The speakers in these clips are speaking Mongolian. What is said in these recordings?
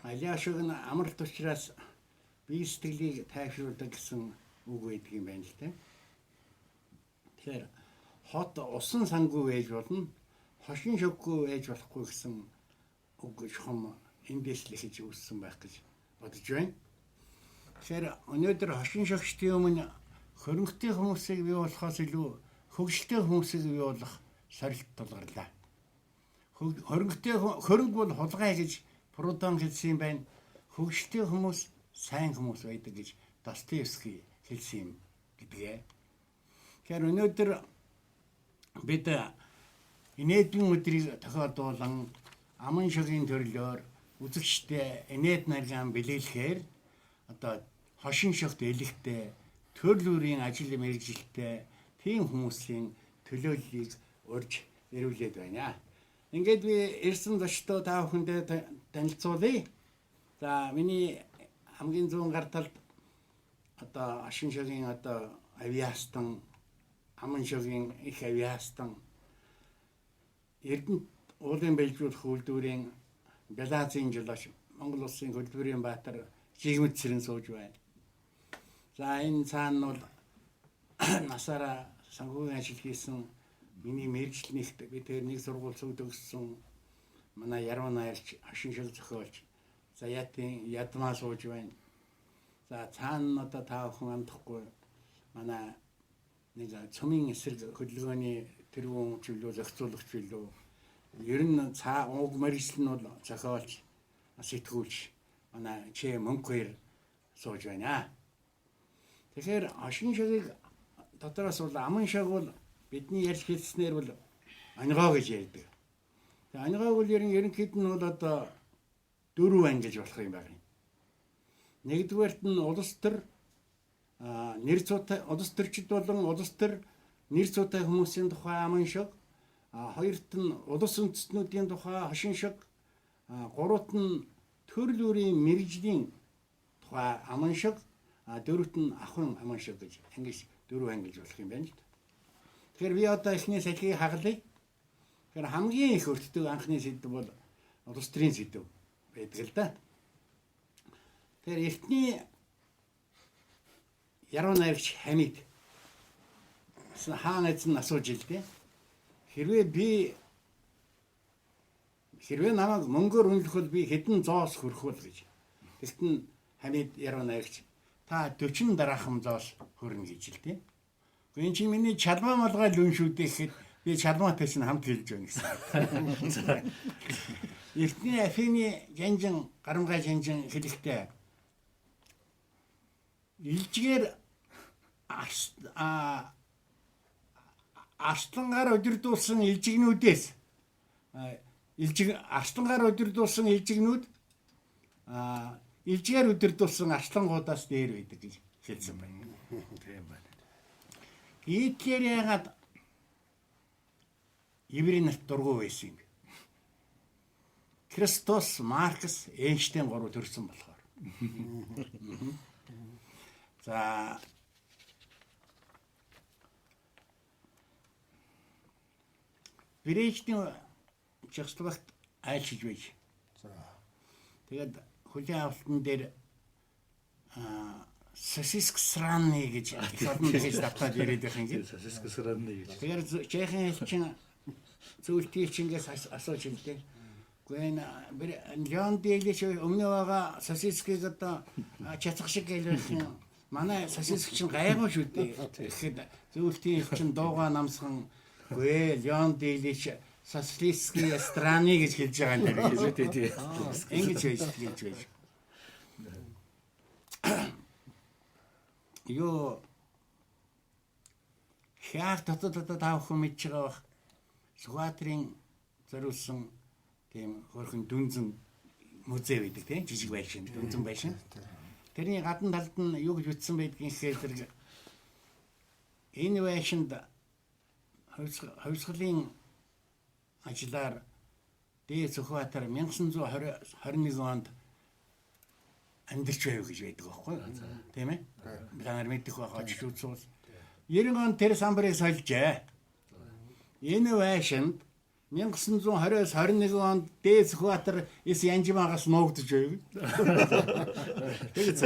Аляашиг нь амралт учраас бие сэтгэлийг тайвшруулдаг гэсэн үг байдаг юм байна л дээ. Тэгэхээр хот усан сангүй байж болно, хошин шоггүй байж болохгүй гэсэн үг чухам эндээс л ихэж үүссэн байх гэж бодож байна. Тэгэхээр өнөөдөр хошин шогчдын өмнө хөрөнгөтэй хүмүүсийг бий болохоос илүү хөгжилтэй хүмүүсийг бий болох сорилт тулгарлаа. Хөрөнгө бол хулгай гэж Прудон хэлсэн юм байна. Хөгжилтэй хүмүүс сайн хүмүүс байдаг гэж Достоевский хэлсэн юм гэдгээ. Тэгэхээр өнөөдөр бид инээдмийн өдрийг тохиолдуулан аман шогийн төрлөөр үзэгчтэй инээд нарийн бэлээлэхээр одоо хошин шогт элэгтэй төрөл бүрийн ажил мэргэжилтэй тийм хүмүүсийн төлөөллийг урьж ирүүлээд байна. Ингээд би ирсэн зочдоо та бүхэндээ танилцуулъя. За миний хамгийн зүүн гар талд одоо хошин шогийн одоо авиастан, аман шогийн их авиастан, Эрдэнэт уулын бэлжүүлэх үйлдвэрийн Бялаазын жолооч, Монгол улсын хөдөлмөрийн баатар Жигмэд Цэрэн сууж байна. За энэ цаана бол насаараа санхүүгийн ажил хийсэн миний мэргэжлийнх би тэр нэг сургууль төгссөн манай Яруу Найрч хошин шог зохиолч Заяатын ядмаа сууж байна. За цаана одоо та бүхэн амдахгүй манай нэг цөмийн эсрэг хөдөлгөөний тэрүүн чөлөө зохицуулагч билүү. Ер нь уг мэргэжил нь бол зохиолч, сэтгүүлч манай Ч Мөнхөр сууж байна. Тэгэхээр хошин шогийг дотроос бол аман шог бол бидний ярьж хэлснээр бол анигоо гэж ярьдаг. Тэгээ анигоо бол ерөнхийд нь бол одоо 4 ангиж болох юм байна. Нэгдүгээрт нь улс төр нэр цуутай улс төрчид болон улс төр нэр цуутай хүмүүсийн тухай аман шог, хоёрт нь улс үндэстнүүдийн тухай хошин шог, гуравт нь төрөл бүрийн мэргэжлийн тухай аман шог, дөрөвт нь ахын аман шог гэж ангиж 4 ангиж болох юм байна л да. Тэгэхээр би одоо эхний салхийг хаглая. Тэгэхээр хамгийн их өртдөг анхны сэдв бол улс төрийн сэдв байдаг л да. Тэгэхээр эртний Яруу Найрч Хамид хаана эзэн асууж илдээ. Хэрвээ намайг мөнгөөр үнэлэхвэл би хэдэн зоос хөрөх вэ гэж. Тэгт нь Хамид Яруу Найрч та 40 дараахан зоос хөрнө гэж илдээ. Энэ чинь миний чалмаа малгай л үн шүү дээ гэхэд би чалмаатай чинь хамт хэлж байна гэсэн. Эртний Афины жанжин гарамгай жанжин хэлэхдээ илжгээр арслангаар удирдуулсан илжигнүүдээс арслангаар удирдуулсан илжигнүүд илжгээр удирдуулсан арслангуудаас дээр байдаг гэж хэлсэн байна. Тийм байна. Гитлер яагаад еврей нарт дургуй байсан юм бэ? Кристос, Маркс, Эйнштейн гурав төрсөн болохоор. За Брежнев Чехословакт айлшиж байж. За тэгээд хөлийн авалтан дээр сосиск сранны гэж ордон дээрээс давтаад яриад байх юм. Сосиск сранны гэж. Тэгэхээр Чехийн элчин зөвлөлтийчингээс асууж илдээ. Гэхдээ энэ Леон Дэлич өмнө байгаа сосискийг одоо чацах шиг хэлэх юм. Манай сосиск чинь гайгүй шүү дээ. Тэгэхэд зөвлөлтийчин дуугаа намсхан гүй Леон Дэлич сосиски страны гэж хэлж байгаа юм даа. Ингэж хэлж байж. Юу хяар татад таах мэдж байгаа бах Сүхбаатарын зориулсан тийм хөрхөн дүнзэн музей байдаг тийм жижиг байшин дүнзэн байшин. Тэрний гадна талд нь юу гэж үтсэн байдгийг гэхээр энэ байшинд хавьсгалын ажлаар Дээд Сүхбаатар 1921 онд амьдарч байв гэж байдаг байхгүй юу? Тийм ээ? Та нар мэдэх байгаа ч үзвэл 90 он тэр самбарыг сольжээ. Энэ байшинд 1920-с 21 онд Дээд Сүхбаатар эс Янжимаагаас нуугдж байв. Тэгээд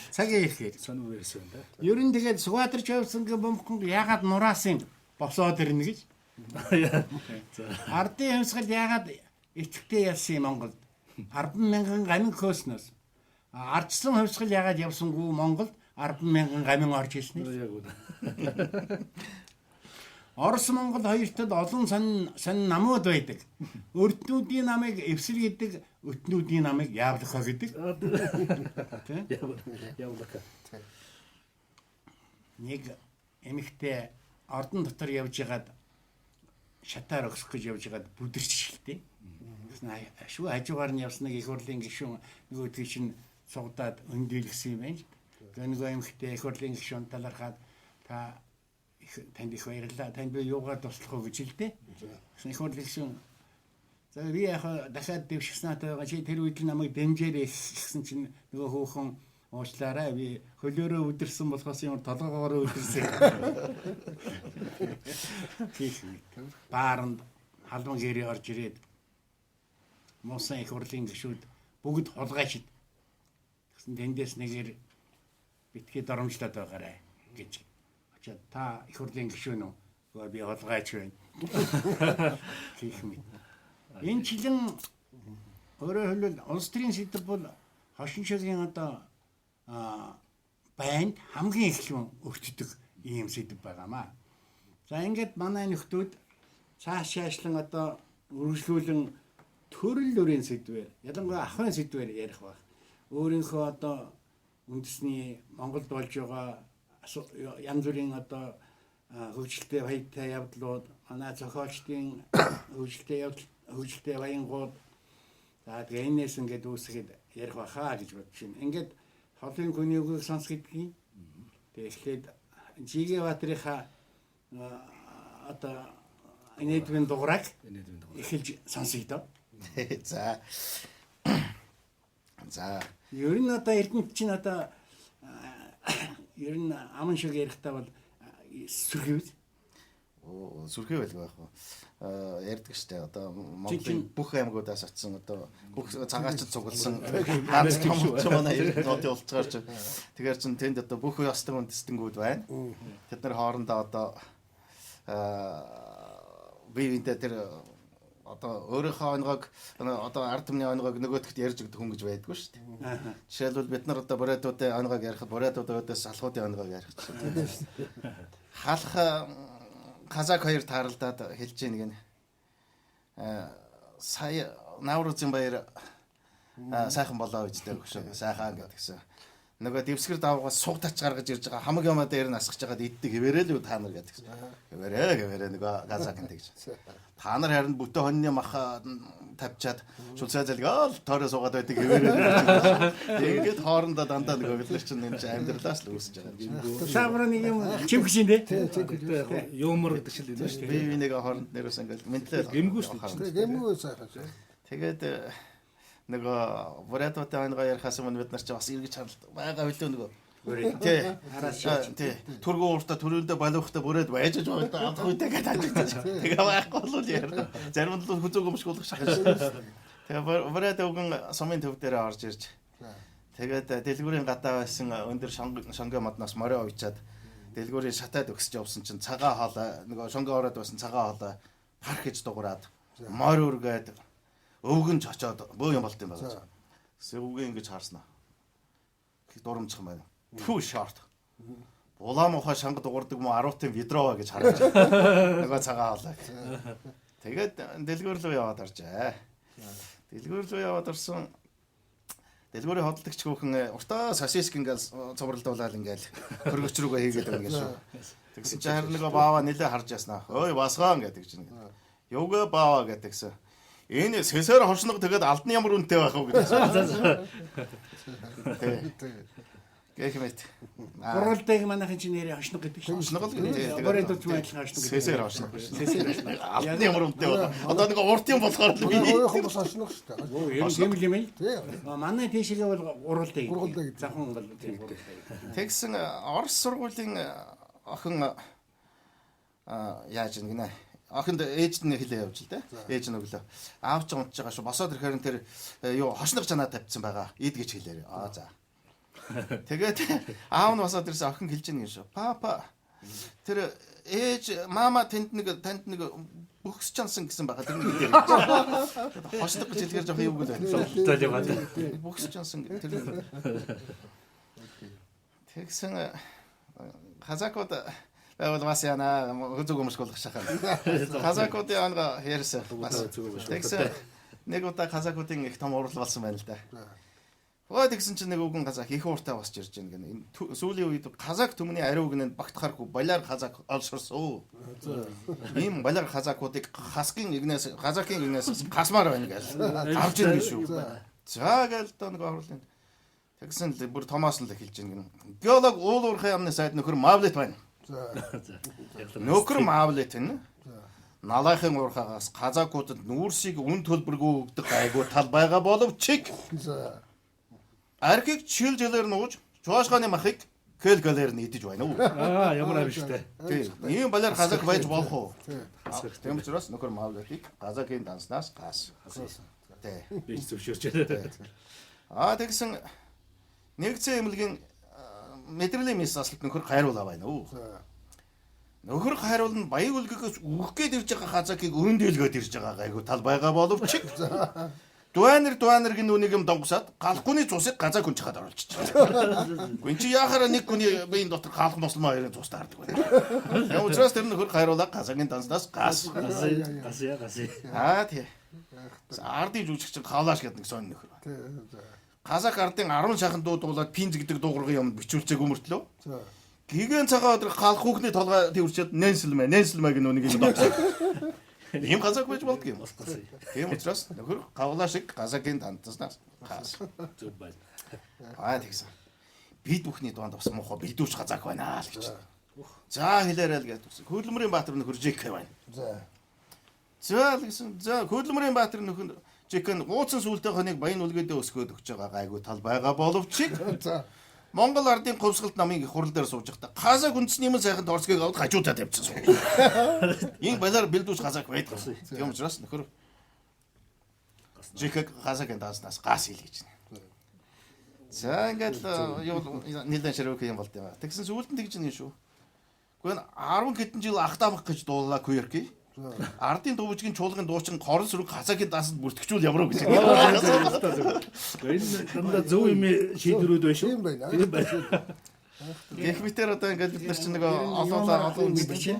цагийн ихээр сонир байсан да. ер нь тэгээд Сүхбаатарч явсан гэх бомхон ягаад нураасын босоод ирнэ гэж. Ардын хэмсгэл ягаад итгэвтэй ялсан юм Монголд 10,000 гамин хөөснөөс ардсан хэмсгэл ягаад явсангүй Монголд 10,000 гамин орж ирсэн. Яг үү. Орос Монгол хоёртод олон сонин намууд байдаг. Өртнүүдийн намыг эвсэл гэдэг, өтнүүдийн намыг яавлахаа гэдэг. Явлаа. Нэг эмэгтэй ордон дотор явж байгаад шатаар өгсөх гэж явж байгаад бүдэрч шилтэй. Шүү хажуугаар нь явсныг их хурлын гишүүн нөгөөдгийг чинь цугдаад өндөлгсөн юм байна. Тэгээ нөгөө эмэгтэй их хурлын гишүүн талархаад та танд их баярлалаа. Танд би юугаар туслах уу гэж хэлдэг. Гэсэн их хурлын гишүүн за би яг дахиад дэвшгснаа таага чи тэр үед намайг дэмжээрэй гэсэн чинь нөгөө хөөхөн уучлаарай би хөлөөрөө өдөрсөн болохоос юм толгоогоор өдөрсөн. Бааранд халуун гэрээ орж ирээд муусан их хурлын гишүүд бүгд хулгайчид. Тэгсэн тэндээс нэгээр битгий доромжлоод байгаарай гэж. Очоод та их хурлын гишүүн үү? Би хулгайч байна. Хийх мэт. Энэ жилэн өөрөөр хэлбэл улс төрийн сэдв бол хошин шогийн одоо банд хамгийн эхлэн өртдөг ийм сэдв байгаамаа. За ингээд манай нөхдүүд цаашаашлан одоо үргэлжлүүлэн төрөл бүрийн сэдвээр ялангуяа ахын сэдвээр ярих баг. Өөрийнхөө одоо үндэсний Монголд болж байгаа янз бүрийн одоо хөгжилтэй баяртай явдлууд манай зохиолчдын хөгжилтэй баянгууд за тэгээ энэс ингээд үүсгээд ярих бахаа гэж бодож байна. Ингээд холын хүний үгийг сонс гэдгийг тэгээ эхлээд Жигэ Баатрийнхаа одоо инээдвэн дугаарыг эхэлж сонсъё доо. За. За. Ер нь одоо Эрдэнэт чинь одоо ер нь аман шиг ярихдаа бол сүрхий. Сүрхий байлгүй байх уу? Ярьдаг штэ одоо Монголын бүх аймагуудаас очсон одоо бүх цагаачд цугласан ганц том манай нотын уулзгаар ч тэгэхээр чин тэнд одоо бүх ёстой үндэстэнгүүд байна. Тэд нар хоорондоо одоо биеинтэй тэр одоо өөрийнхөө онгойг одоо ард түмний онгойг нөгөөдөгт ярьж өгдөг хүн гэж байдгүй шүү дээ. Жишээлбэл бид нар одоо бурайдуудын онгойг ярихад бурайдуудаас алхуудын онгойг ярих чинь. Халах казак хоёр тааралдаад хэлж ийн нэг нь сая Наврузын баяр сайхан болоо үжтэй өгшөө сайхан гэдгсэн. Нөгөө дэвсгэр давгаас суг тач гаргаж ирж байгаа хамаг юмаа дээр нь асгаж байгаад иддэг хэвээрээ л та нар гэдгсэн. Хэвээрээ нөгөө казакын тэгж. Та нар харин бүтэ хоньны мах тавьчаад шулсаа залгаал тоороо суугаад байдаг хэвээрээ. Тэгээд хоорондоо дандаа нөгөө бид нар чинь энэ амьдралаас л үүсэж байгаа. Шаврын нэг юм чимхшин дээ. Тийм юмор гэдэг шил энэ шүү дээ. Би нэг хооронд нэрээс ингээл мэдлээ гэмгүй шүү дээ. Гэмгүй сайхан. Тэгээд нөгөө бурайдуудын онгой ярихаас өмнө бид нар ч бас эргэж харалт байгаа билүү нөгөө тий түргэн ууртаа төрөндөө балуухтаа бүрээд байжж байгаа амх үедээ гэдэг ажиг. Тэгээ байхгүй бол яа. Зарим нь хүзүүг өмшгүүлэх шахаж. Тэгээ бурайд өгөн сумын төв дээр орж ирж. Тэгээд дэлгүүрийн гадаа байсан өндөр шонго модноос морио уйчаад дэлгүүрийн шатаад өгсөж явсан чинь цагаан хоолой нөгөө шонго ороод байсан цагаан хоолой парк гэж дуурайад морь үргээд өвгөнж очоод бөө юм болт юм байна. Өвгөө ингэж харснаа. Дурамчих юм байна. Түү шорт. Улаан ухаа шанга дуурдаг мó 10-ын ведро гэж харж байгаа. Нөгөө цагаан хоолой. Тэгээд дэлгүүр рүү яваад оржээ. Дэлгүүр рүү яваад орсон. Дэлгүүрийн хөдөлгөгч хүүхэн уртаа сосиск ингээл цувралдуулаад ингээл хөргөч рүүгээ хийгээд байна гэж шүү. Тэгсэн чинь харин нөгөө баава нэлээ харж яснаа. Ой басгаан гэдэг чинь. Юугаа баава гэдэгсэн. Энэ сэсээр хоршног тэгээд алдны ямар үнэтэй байх уу гэдэг. Гэх мэт. Гурвалдаг манайхын чинь нэрээ хошног гэдэг шүү. Хоршног л гэдэг. Бурайдууд адилхан хошног. Сэсээр хоршног. Сэсээр хоршног. Алдны ямар үнэтэй байх. Одоо нэг уртын болохоор л би Өөөхөн бас хошног шүү дээ. Тийм юм ээ. Тийм. Манай тийшээ бол гурвалдаг. Гурвалдаг. Захан бол тийм гурвалдаг. тэгсэн Орос сургуулийн охин яаж ингэнэ Ахынд ээж нь хэлээ явж л да. Ээж нь өглөө. Аав ч унтж байгаа шүү. Босоод ирэхээр тэр юу хошног жанаа тавьчихсан байгаа. Ид гэж хэлээрээ. За. Тэгээд аав нь босоод ирсэн охин хэлж ийн шүү. Папа. Тэр ээж мама танд нэг бөхс чансан гэсэн байгаа. Тэр нэг хэлээ. Хошног гэж хэлэхээр жоох юу гэлээ. Золтой байгаа. Бөхс чансан тэр. Тэгсэн казакууд байвал бас яна зүг өмсгөх шахаа. Казакуудын анга ярьсан. Тэгсэн нэг удаа казакуудын их том урал болсон байна л да. Өө тэгсэн чинь нэг үгэн казак их ууртай босч ирж байна гэнэ. Энэ сүүлийн үед казак төмний ариу гэнэнд багтахааргүй балиар казак олшорсон. Ийм балиар казакуудыг хасгийн игнээс казакын игнээс хасмаар байна гэж авч ирнэ шүү. За гээл доо нэг орлын. Тэгсэн л бүр Томас л хэлж ийн гэнэ. Геолог уул уурхай амны сайд нөхөр Мавлет байна. Нөхөр Мавлет нь налайхын уурхаагаас казакуудад нүүрсийг үн төлбөргүй өгдөг айгуу тал байгаа боловч архийг чилжлэр нууж чуашгааны махыг кэлгэлэр нь идэж байна уу? Ямар авиштай. Тийм. Ийм балиар казак байж болох уу? Тийм учраас нөхөр Мавлетийг казакын данснаас гас. Тийм. Би зөвшөөрч байна. Тэгсэн нэгцэн эмнэлгийн мэдрэлийн мис асалт нөхөр хайруулаа байна уу? Нөхөр хайруул нь баян үлгээс үгэх гээд ирж байгаа хазакийг өндөлгөөд ирж байгаа айгу тал байгаа боловч дуанер гин нүнийг юм донгосаад галхууны цусыг газаа хүн чахаад оруулчих. Гүн чи яхаараа нэг хүний биеийн дотор галх нослмоо ярин цус таардаг байна. Яг учраас тэр нөхөр хайруулаа газаагийн данснаас гас. Тий. Ардын жүжигч хавлааш гэдэг нэг сон нөхөр. Казак ардын 10 шахан дуулаад пинз гэдэг дуугаргын юмд бичүүлцээг өмөртлөө. Гигэн цагаан өдөр галх хүүхний толгой тэрчээд нэнслмэ гэх нүнийг юм догсоо. Ийм казак байж болдго юм. Тийм учраас нөхөр хавлаа шиг казакын данснаас гас. Зүг байна. Тэгсэн. Бид бүхний дунд бас муухай бэлдүүч казак байна л гэж. За хэлээрэй л гэдэг. Хөдөлмөрийн баатар нөхөр ЖК байна. За гэсэн. За хөдөлмөрийн баатар нөхөр ЖК ууцсан сүултээ хоныг баян үлгээдээ өсгөөд өгч байгаа айгу тал байгаа боловч Монгол ардын говьсгалт намын их хурал дээр сууж байхдаа казак үндэсний юм сайхан торцгийг аваад хажуудаа тавьчихсан. Ийм балиар бэлдүүч казак байдаг. Тийм учраас нөхөр ЖК казакын данснаас гас хэл гэж. За ингээд юу нэлээд ширүүх юм болд юм. Тэгсэн сүүлд нь тэгж нэг шүү. Гэхдээ 10 хэдэн жил ахтаамах гэж дуулаа Куерки. Ардын дуучин чуулгын дуучин хорон сүрэг хазагийн дансанд бүртгэжүүл ямар гэж. Энэ дандаа зөв юм шийдвэрүүд байна шүү. Тийм байна. Гэх мэтэр одоо ингээд бид нар чинь нэг олон мэддэг чинь.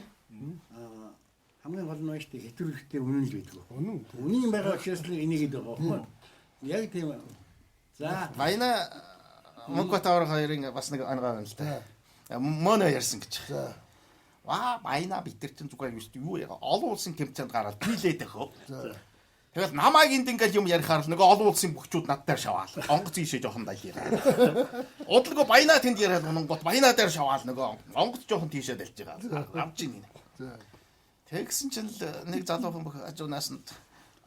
Хамгийн гол нь шүү дээ хэтрүүлэгтэй үнэн л байдаг. Үнэн байгаа учраас л энийг гэдэг байгаа. Яг тийм. За Баяна Мөнхбатар хоёрын бас нэг ангаа байна л та. Моно ярьсан гэж. Баяна бид нар чинь зүгээр юу яа олон улсын тэмцээнд гараад биелээд байгаа. Тэгэл намайг ингээл юм ярихаар л нөгөө олон улсын бөхчүүд над дээр шаваал. Онгоц ийшээ жоохон дайлаа. Удалгүй баяна тэнд яриад унгот баяна дээр шаваал нөгөө онгоц жоохон тийшээ дайлж байгаа. Авж ийн. Тэгсэн чинь нэг залуухан бүх ажуунаас нь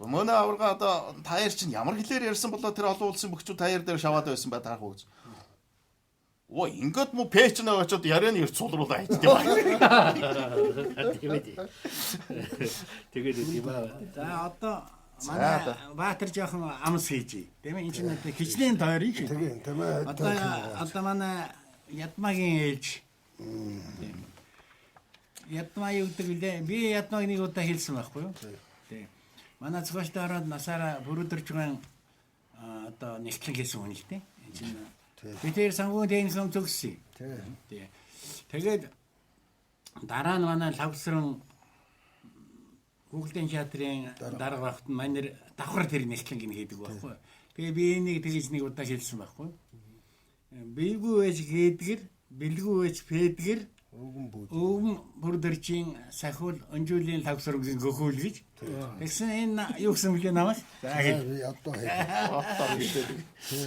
мөнө аварга одоо таяр чинь ямар хэлээр ярьсан болоо тэр олон улсын бөхчүүд таяр дээр шаваад байсан ба таах үз. Оо ингээд мө пэч нэг очоод ярианы эрт сулруулаа хийдэг байна. Тэгээд тийм аа. За одоо манай Баатар жоохон амс хийж. Тийм ээ энэ чинь хичнээн тойрын шүү. Тийм ээ. Одоо манай Ядмагийн ээж. Ядмаа юу гэдэг вэ? Би Ядмаг нэг удаа хэлсэн байхгүй юу? Тийм. Манай цогцтой ороод насаараа бүрөдөрч гэн одоо нэгтлэн хэлсэн хүн л тийм. Энэ чинь бид санхүү тэнхэм зөвсөн. Тийм. Тэгээд дараа нь манай лавсран Google-ийн театрын дарга багт манай давхар тэр нэгтлэн гин хийдэг байхгүй. Тэгээ би энийг тэгж нэг удаа хэлсэн байхгүй. Бийгүй ээж хийдгэр, бэлгүй ээж фэдгэр, өвгөн бүрдэрчийн сахиул өнжүүлийн лавсрын гөхөөл гэж. Тэгсэн энэ юу гэсэн бэлээ намайг?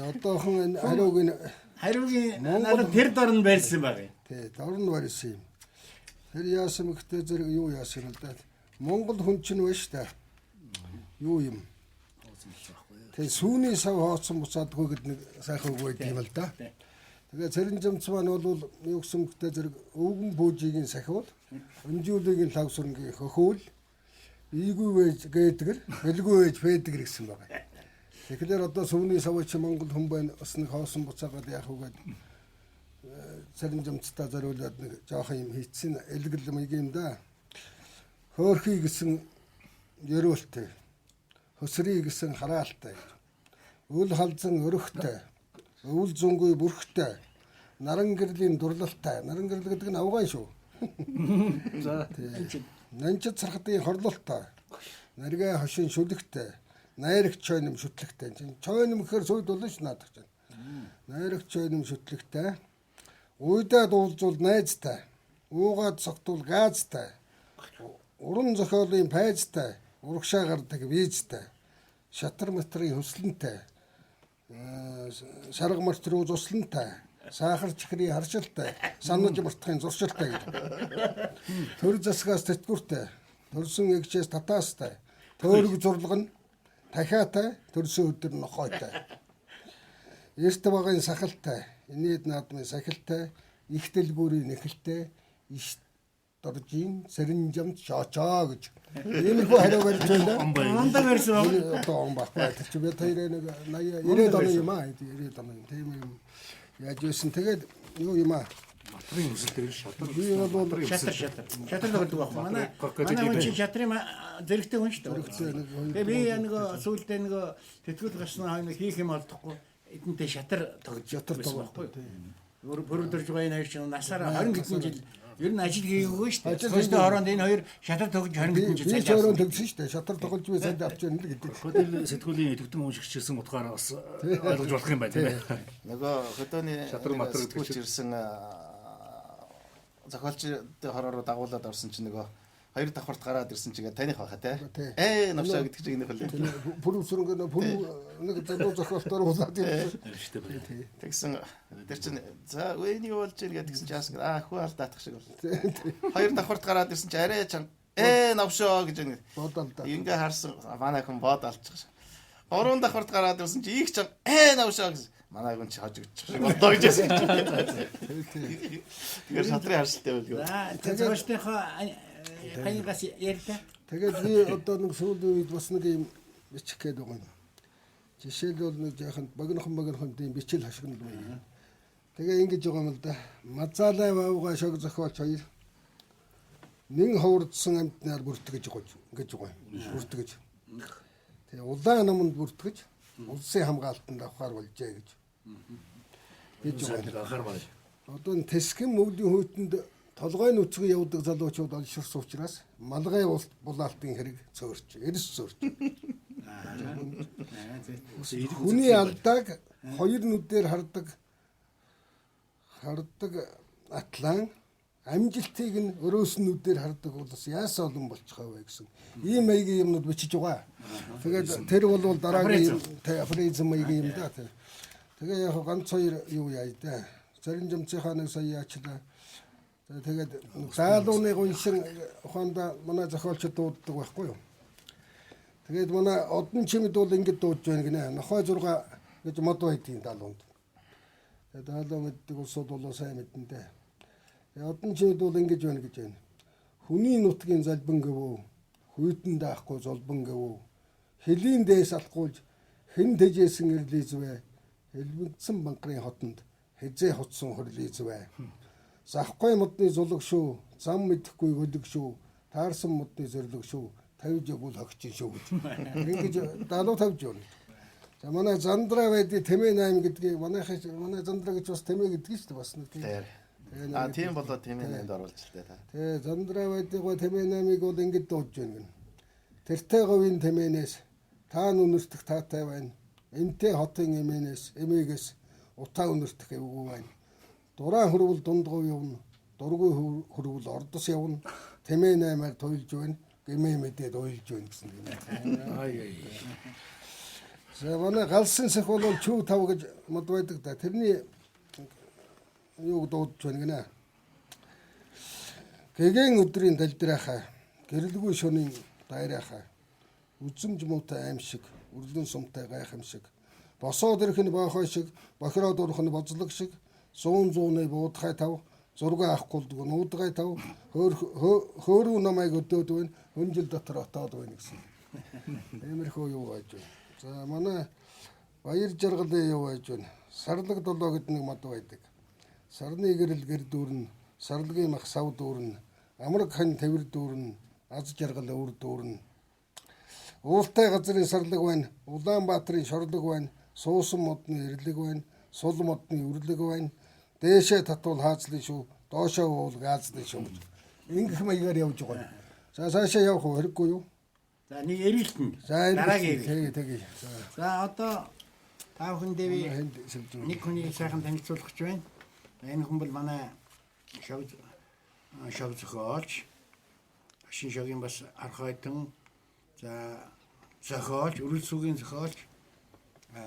Одоохон энэ хариугийн надад тэр дорн барьсан байгаа. Тий, дорн барьсан юм. Тэр яасан гэхтээ зэрэг юу яасан л да. Монгол хүн чинь байна шүү дээ. Юу юм? Тэгээ сүүний сав хооцсон буцаадгүй гэдэг нэг сайхан үг байд юм л да. Тэгээ Цэрэнжамц маань бол юу гэсэн гэхтээ зэрэг өвгөн бүүжигийн сахиул, өнжүүлгийн лавсрынгийн хөхөөл ийгүй вэж гэдгэр бэлгүй вэж фэдгэр гэсэн байгаа. Тэгэхээр одоо сүүний савч Монгол хүн байна бас нэг хоосон буцаагаад яах вэ гэдэг царин жамцтай зориулаад нэг жоохон юм хийцэн элгэл мэг юм да. Хөөрхий гэсэн ерөөлтэй. Хөсрий гэсэн хараалтай. Үл халзан өрөхтэй. Өвөл зөнгөй бүрхтэй. Наран гэрлийн дурлалтай. Наран гэрэл гэдэг нь авгаан шүү. За Нанчид цархтын хорлолтой. Наргээ хошин шүлэгтэй. Найрагч чойном шүтлэгтэй. Чойном гэхээр сүйд болно ш наадах чинь. Найрагч чойном шүтлэгтэй. Уйдаа дуулзуул найзтай. Уугаад согтуул газтай. Уран зохиолын пайзтай. Урагшаа гардаг визтэй. Шатар матрын хөслөнтэй. Шарга март руу зуслантай. Сахар чихрийн харшилтай. Санаж мартахын зуршилтай гэдэг. Төр засгаас тэтгүртэй. Төрсөн эгчээс татаастай. Төөрөг зурлаг нь дахиатай. Төрсөн өдөр нохойтой. Эрт багын сахалтай. Инээд наадмын сахилтай. Их дэлгүүрийн нэхэлтэй. Иш доржийн сэрэнжамд шоочоо гэж. Иймэрхүү хариу барьж байна. Ондоо барьсан байна. Одоо он багбай. Тэр чи би тэрэ нэг 80 90 оны юм аа. 90 оны тийм юм. Яаж юусэн тэгээд юу юм аа. матрын өсөлтөөр шатар. Би бол Шатар. Шатар тоглодог байхгүй. Манай хүн чинь шатрын зэрэгтэй хүн шүү дээ. Тэгээ би нэг сүүлдээ нэг тэтгэл гарсан хойно хийх юм олдохгүй эдэнтэй шатар тоглож байхгүй. Бүрдэрж байгаа энэ хоёр чинь насаараа 20 хэдэн жил ер нь ажил хийгээгүй шүү дээ. Өөртөө оронд энэ хоёр шатар тоглож 20 хэдэн жил би чорон төгсөн шүү дээ. Шатар тоглож би сайн авч яана л гэдэг. Хөдөл сэтгүүлийн төвтөн уншигчсэн утгаараа бас ойлгож болох юм байна тийм ээ. Нөгөө хөдөөний Шатрын матар гэдэг сэтгүүлч ирсэн зохиолчдын хороор дагуулад орсон чинь нөгөө хоёр давхарт гараад ирсэн чигээ таних байха те. Навшаа гэдэг чинь энэ хөлөө. Бүрэн сүрэнгээ бүрэн нэг залуу зохиолтоор уулаад юм. Штэ байна. Тэгсэн тэр чинь за үений болж ийн гэдгсэн чинь яасан хүү алдаатах шиг бол. Хоёр давхарт гараад ирсэн чинь арай чанга навшаа гэж ингэ. Бодолдоо. Ингээ харсан манай хүн бод алчих. Орон давхарт гараад ирсэн чинь их чанга навшаа гэж. Манай хүн чи хожигдчих шиг болдоо гэж хэлсэн. Тэгэхээр шатрын харшилтай байлгүй. За тэзгүүртийнхээ хаянгаас ярьлаа. Тэгээд би одоо нэг сүүлийн үед бас нэг юм бичих гээд байгаа юм. Жишээлбэл нэг яахан богинохон тийм бичил хашигнал байна. Тэгээ ингэж байгаа юм л да. Мазалай баавга шог зохиолч хоёр нэн ховордсон амтнаар бүртгэж байгаа ингэж байгаа юм. Бүртгэж. Тэгээ улаан наманд бүртгэж улсын хамгаалтанд авахар болжээ гэж. Гэж байгаа. Анхаармаа. Одоо энэ тэсгэн мөвлийн хүйтэнд толгой нүцгэн явдаг залуучууд олширсан учраас малгай булаалтын хэрэг цөөрч, эрс цөөрч. Хүний алдааг хоёр нүдээр хардаг атлан амжилтыг нь өрөөс нүдээр хардаг бол бас яасан олон болчих вэ гэсэн. Ийм маягийн юмнууд бичиж байгаа. Тэгээд тэр бол дараагийн афризм маягийн юм да. Тэгээ яг ганц хоёр юу яа да. Зарим жимцийнхаа нэг сая аачлаа. Тэгээд заалууны гуншин ухаанда манай зохиолчд дууддаг байхгүй юу. Тэгээд манай одон чимэд бол ингэж дуудж байна гинэ. Нохой 6 гэж мод байдгийн даалуунд. Тэгээд даалуу мэддэг улсууд бол сайн мэднэ. Одон чимэд бол ингэж байна гэж байна. Хүний нутгийн залбин гэвөө, хүйтэн даахгүй золбон гэвөө, хэлийн дээс алхуулж хэн тэжээсэн ирлийзвэ, хэлбэгдсэн банкрын хотонд хэзээ хотсон хорлийзвэ. Захгүй модны зулг шүү, зам мэдэхгүй хөлөг шүү, таарсан модны зориг шүү, тавьж өгвөл хогчин шүү гэж. Ингэж даалуу тавьж байна. За манай Зандра байдгийг Тэмээ 8 гэдгийг манай Зандра гэж бас Тэмээ гэдгийг шүү дээ бас нэг тийм. Тийм болоо Тэмээ 8-д оруулж л та. Тэгээ Зандра байдгийг Тэмээ 8-ыг бол ингэж дуудж байна гэн. Тэртэй говийн Тэмээнээс та нүнэртэх таатай байна. Энтэй хотын эмээгээс утаа үнэртэх эвгүй байна. Дураа хөрвөл дундгов явна. Дургүй хөрвөл ордос явна. Тэмээ 8-аар туйлж байна. Гэмээ мэдээд уйлж байна гэсэн юм. За манай галсын сэх бол чүү 5 гэж мод байдаг да. Тэрний юуг дуудж байна гинэ. Гэгэн өдрийн далдрахаа, гэрэлгүй шөнийн дайрахаа, үзэмж муутай аим шиг, үрлэн сумтай гайхам шиг, босоод ирэх нь боохой шиг, бохироод урах нь боцлог шиг, суун зууны буудхай тав, зураг авахгүй болдгоо нуудгай тав хөөрөө намайг өдөөд байна. Хүн жил дотор отоод байна гэсэн. Иймэрхүү юу байж байна. За манай баяр жаргалын юу байж байна. Сарлаг долоо гэдэг нэг мод байдаг. Сарны гэрэл гэр дүүрнэ, сарлагын мах сав дүүрнэ, амраг хань тавир дүүрнэ, аз жаргал өвөр дүүрнэ. Уултай газрын сарлаг байна, Улаанбаатарын шорлог байна, суусан модны ирлэг байна, сул модны үрлэг байна. Дээшээ татвал хаацлын шүү, доошоо уул газлын шүү. Ингэх маягаар явж байгаа. За цаашаа явах уу хэрэггүй юу? За нэг эргэлтэн. За дараагийн. тэгээ. За одоо та бүхэн дэви нэг хүний сайхан танилцуулах гэж байна. Энэ хүн бол манай шог зохиолч. Шин шогийн бас архайтан. За зохиолч, өрөл сүгийн зохиолч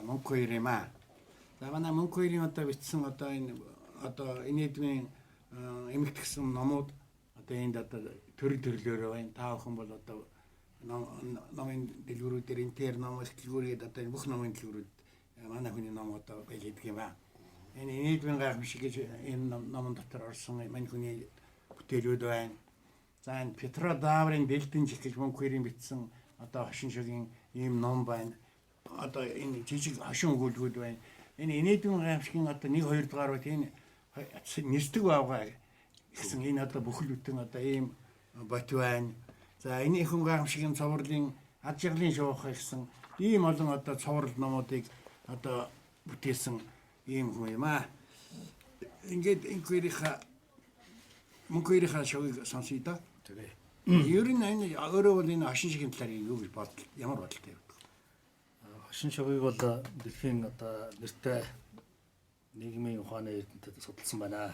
Мөнх хоёр юм аа. За манай Мөнх хоёрын одоо бичсэн одоо энэ инээдмийн эмэгтгсэн номууд одоо энд одоо төрлөөр байна. Та бүхэн бол одоо номын дэлгүүрүүдээр интер ном дэлгүүрээд одоо бүх номын дэлгүүрүүд манай хүний ном одоо байлдаг юм аа. Энэ инээдмийн гайхамшиг гэж энэ номон дотор орсон манай хүний бүтээлүүд байна. За энэ Петро Даврын Бэлдэн жих гэж Мөнх хоёрын бичсэн одоо хошин шогийн ийм ном байна. Одоо энэ жижиг хошин өгүүлбүүд байна. Энэ инээдмийн гайхамшигын одоо 1-2 дугаар бат энэ нэрдэг бавгаа гэсэн энэ одоо бүхэл бүтэн одоо ийм бот байна. За энэ хүн гайхамшигын цоврлын ад жаргалын шуух гэсэн ийм олон одоо цоврал номуудыг одоо бүтээсэн ийм хүн юм аа. Ингээд Мөнх хоёрынхаа шогийг сонсъё да. Тэгээ. Ер нь энэ өөрөө бол энэ хошин шигийн талаар юу гэж бодол ямар бодолтой вэ? Хошин шогийг бол дэлхийн одоо нэртэй нийгмийн ухааны эрдэмтэд судалсан байна.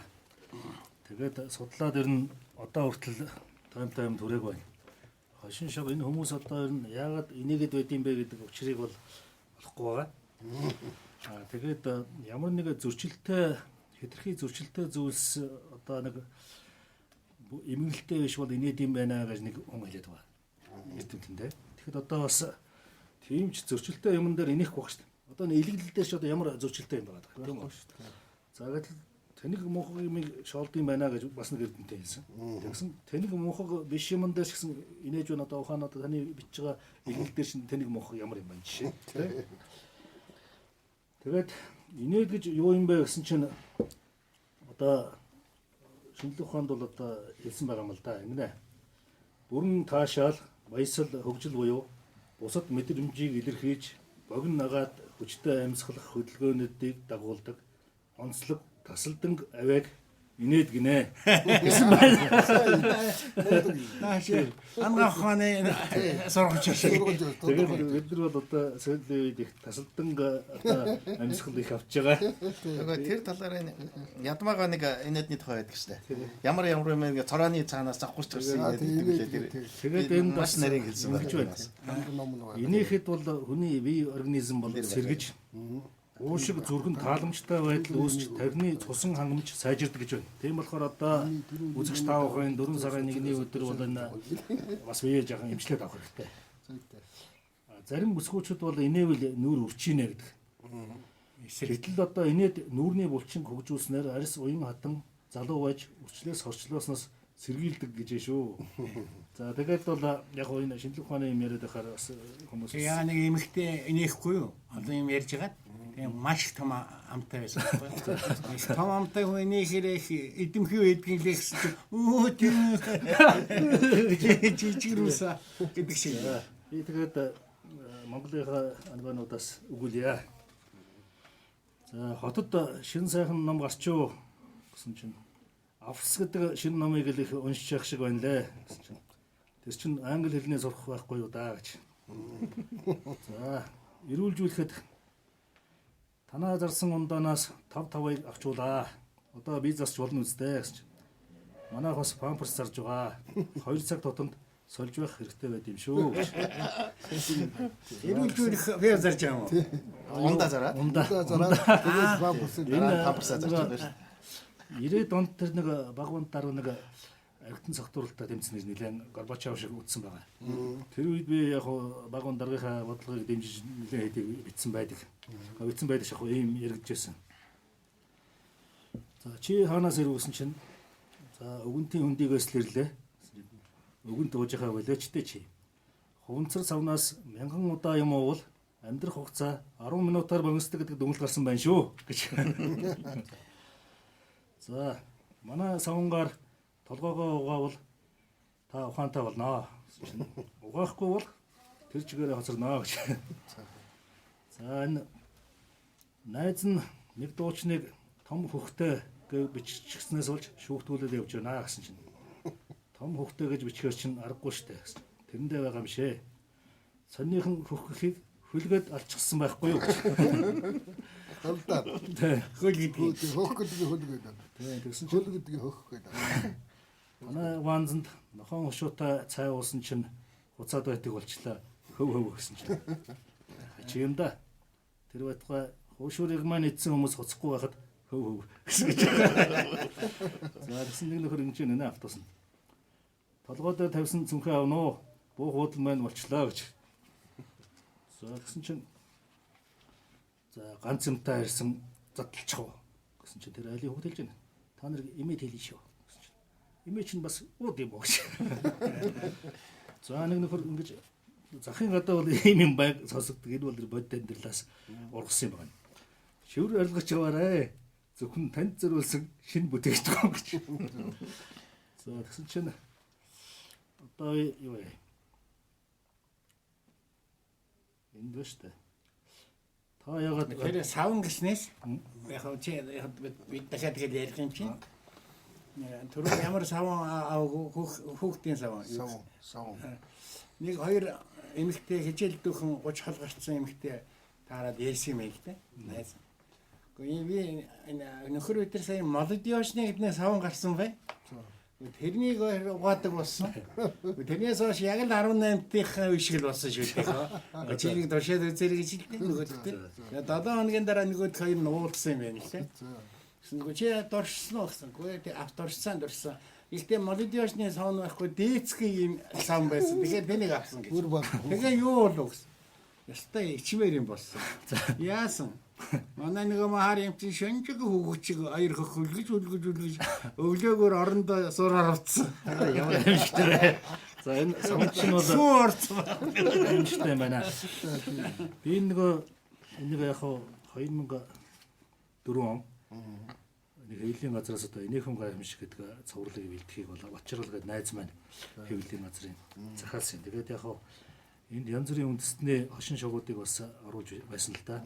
Тэгээд судлаад ер нь одоо хүртэл тойм түрээг байна. Хошин шог энэ хүмүүс одоо ер нь яагаад инээгээд байд юм бэ гэдэг учрыг бол олохгүй байгаа. Тэгээд ямар нэг зөрчилтэй хэтэрхий зөрчилтэй зүйлс одоо нэг эмгэнэлтэй биш бол инээд юм байна гэж нэг хүн хэлээд байгаа. Эрдэмтэндээ. Тэгэхэд одоо бас тийм ч зөрчилтэй юмн дээр инех байх шүү дээ. Одоо илгэлэл дээр ч одоо ямар зөрчилтэй юм байгаа тийм үү? За гэтэл тэнийг муухай юмыг шоолдсон байна гэж бас нэг эрдэмтэн хэлсэн. Тэгсэн тэнийг муухай биш юмн дээр ч гэсэн инээж байна одоо ухаан одоо таны бичиж байгаа илгэлэл дээр чинь тэнийг муухай ямар юм байна жишээ. Тэгээд инээд гэж юу юм бэ гэсэн чинь одоо шинжлэх ухаанд бол одоо хэлсэн байгаа юм л да. Ингэнэ. Бүрэн таашаал, баясал, хөгжил буюу бусад мэдрэмжийг илэрхийлж, богино нагаад хүчтэй амьсгалах хөдөлгөөнүүдийг дагуулдаг онцлог тасалданг авийг инээд гинэ гэсэн байна. Нааши ангааханы сургууль шиг. Тэгээд бид нар бол одоо сүүлийн үед их тасалданг одоо амьсгал их авч байгаа. Тэгээ тэр талаар ядмаага нэг инээдний тухай байдаг шүү дээ. Ямар юм ингээ цорооны цаанаас завхурч гарсан гэдэг. Тэгээд энэ бас нарийн хэлсэн байна. Инээхэд бол хүний бие организм бол сэргэж уушиг зүрхэн тааламжтай байдал үүсч тархины цусан хангамж сайжирдаг гэж байна. Тийм болохоор одоо үзэгч та бүхэн 4 сарын 1-ний өдөр бол энэ бас бие жаахан эмчлээд авах хэрэгтэй. Зарим бүсгүүчүүд бол инээвэл нүүр өвчинэ гэдэг. Гэтэл одоо инээд нүүрний булчин хөгжүүлснээр арьс уян хатан залуу байж өвчлөөс хорчлооснос сэргийлдэг гэж шүү. За тэгээд бол яг энэ шинжлэх ухааны юм яриад байхаар бас хүмүүс яа нэг эмэгтэй инехгүй юу? Одоо юм ярьж байгаа. Тийм маш том амтай байсан. Том амтай хүн инехээр эдэмхий эдгийн л гэсэн чинь өө тийм жижигрүүсаа гэдэг шиг. Би тэгээд Монголынхаа анбануудаас өгүүлье. За хотод шин сайхан ном гарчуу гэсэн чинь Авс гэдэг шинэ номыг л их уншиж явах шиг байна лээ гэсэн чинь. Тэр чинь англи хэлний сурах байхгүй юу даа гэж. За, эрүүлжүүлэхэд танаа зарсан ундаанаас 5-5-ыг авчуулаа. Одоо би засч болно үстэй гэж. Манайх бас памперс зарж байгаа. 2 цаг тутамд сольж байх хэрэгтэй байд юм шүү. Эрүүлжүүлэх би зарж байгаа юм уу? Ундаа зараад. Ундаа зараад тэгээд памперс зарж байгаа шүү. 90-ад онд тэр нэг багунд даруй нэг архитектурын согтууралтай тэмцэнээр нэлээд Горбачов шиг үтсэн байгаа. Тэр үед би яг багунд даргийнхаа бодлогыг дэмжиж нэлээд хэдийг бичсэн байдаг. Бичсэн байдаг шахуу ийм яригдчихсэн. За чи хаанаас ирвэсэн чинь За өвгөнтийн хөндийгөөс л ирлээ. Өвгөнт уужихаа болоочтой чи. Хуванцар савнаас 1000 удаа юм уувал амьдрах хугацаа 10 минутаар богиносдог гэдэг дүгнэлт гарсан байна шүү гэж. За манай савнгаар толгоогоо угаавал та ухаантай болно. Угаахгүй бол тэр чигээрээ хоцорно гэж. За энэ найз нь нэг дуучныг том хөхтэй гэж биччихснээс болж шүүхтүүлээд явж байна гэсэн чинь. Том хөхтэй гэж бичгээр чинь аргагүй штэ гэсэн. Тэрэндээ байгаа юм шээ. Сонныхан хөхөхийг хүлгээд алчихсан байхгүй юу? Халдаа. Хөл гэдгийг Хөх гэдэг хөлгээд. Тэгсэн чинь Хөл гэдэг хөх гэдэг. манай ванзанд нохон хушуутай цай уусан чинь хуцаад байтыг болчлаа. Хөв гэсэн чинь. Чи юм да. Тэр байтугай хуушуурыг маань идсэн хүмүүс хуцахгүй байхад хөв гэсэн гэж. За тэгсэн нэг нөхөр ингэж нэ автосан. Толгой дээр тавьсан цүнхээ авна уу? Буу хуудал маань болчлаа гэж. За гэсэн чинь за ганц юмтай ирсэн задлчих уу гэсэн чинь тэр айлын хөвгт хэлж байна. Та нар имэйл хэлнэ шүү гэсэн чинь. Имэйл чинь бас ууд юм уу гэж. За нэг нөхөр ингэж захын гадаа бол ийм юм байг сонсогддог. Энэ бол тэр бодит амьдралаас ургасан юм байна. Шивэр ойлгож яваарэ. Зөвхөн танд зориулсан шинэ бүтээгдэхүүн гэж. За тэгсэн чинь одоо юу вэ? Энд ба штэ. Та ягаад тэр савн гэснээс яг чи бид дахиад тэгээд ярих юм чинь. Түрүү ямар савн хүүхдийн савн. Сав. Нэг хоёр эмэгтэй хичээл дүүхэн 30 хол гарцсан эмэгтэй таарад ярьсан юм л дээ. Найз. Гэхдээ би нөхөр өдөр сая молодёжны гэдний савн гарсан бай. Тэрнийг угаадаг болсон. Тэрнээс хойш яг л 18-ийн үе шиг л болсон шүү дээ. Чилийг дуршаад үзэр гэж хэлдэг нөгөөдөлтэй. 7 хоногийн дараа нөгөөд хоёр нь уулсан юм байна лээ. Гэсэнгүү чи дуршсан уу гэсэн. Гэхдээ дуршсан. Ихтэй молодёжны савн байхгүй дээцгийн юм савн байсан. Тэгэхээр тэнийг авсан гэж. Тэгээ юу болов гэсэн. Ястай ичмээр юм болсон. Яасан? Манай нэг махар юм чи шөнжиг хөвгчиг аяр хөлгөж өглөөгөр орондоо сураар авцсан. ямар юм шиг тэр. За энэ савч нь бол юм шигтэй байна. Би нөгөө энийг яг 2004 он нэг хэвлэлийн газраас одоо энийхэн гайхамшиг гэдэг цувралыг бэлтгэхийг бол очрол гэдэг найз маань хэвлэлийн газрын захиалсан. Тэгээд яг энд янз бүрийн үндэстний хошин шогуудыг бас оруулж байсан л да.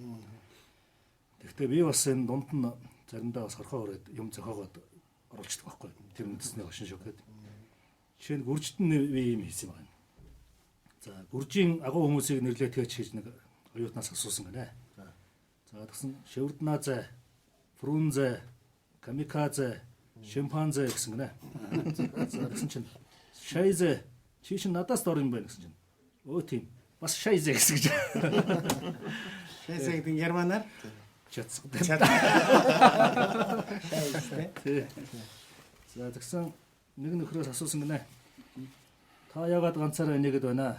Гэхдээ би бас энэ дунд нь заримдаа бас хорхоо өрөөд юм зохиогоод оруулчихдаг байхгүй. Тэр үндэсний хошин шог гэдэг. Жишээ нь гүржид нь би юм хийсэн байна. За гүржийн агуу хүмүүсийг нэрлээд тэгж хийж нэг оюутнаас асуусан гэнэ. За тэгсэн шеврдназэ, фрунзе, камикадзе, шимпанзе гэсэн гэнэ. За тэгсэн чинь шайзе чи чинь надаас дор юм байна гэсэн чинь. Өө тийм бас шайзе гэсэн гэж. Шайзе гэдэг нь германаар Чацсан. шайзе. За тэгсэн нэг нөхрөөс асуусан гинэ. Та яагаад ганцаараа энийгэд байна?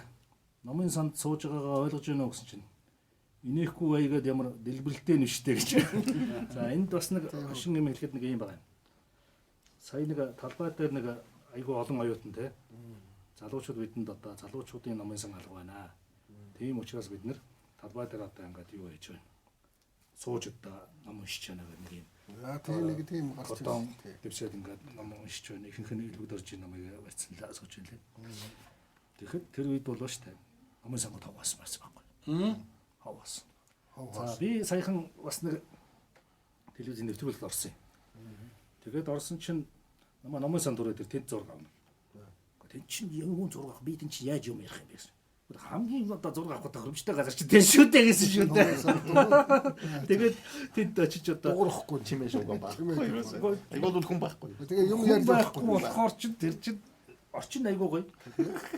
Номын санд сууж байгаагаа ойлгож байна уу гэсэн чинь. Инехгүй баягээд ямар дэлбэрэлтэй нэвштэй гэж. За энд бас нэг хошин юм хэлэхэд нэг юм байна. Сая нэг талбай дээр нэг айгүй олон оюутан те. Залуучууд бидэнд одоо залуучуудын номын сан алга байна. Тийм учраас бид нэр талбай дээр одоо ингээд юу хийж байна. Сууж одоо ном уншиж байна гэх нэг юм. Тийм гарч Хотон дэвсээд ингээд ном уншиж байна. Ихэнх нь илбэг дорж ийн номыг барьцсан сууж байна лээ. Тэгэхэд тэр үед бол штэ. Номын сан таваас марсан байхгүй. Хаваас. За би саяхан бас нэг телевизийн нэвтрүүлэгт орсон юм. Тэгээд орсон чинь номын сан дүрээ тэр тэнд зураг авна. Тэнд чинь юм зураг авах би тэнд чинь яаж юм ярих юм бэ гэсэн. Хамгийн одоо зураг авах тохиромжтой газар чинь тэр шүү дээ гэсэн шүү дээ. Тэгээд тэнд очиж одоо дуурахгүй чимээ шууган байхгүй. Айгуул бол хүн байхгүй. Тэгээ юм ярьж байхгүй болохоор чинь тэр чинь орчин айгуу гоё.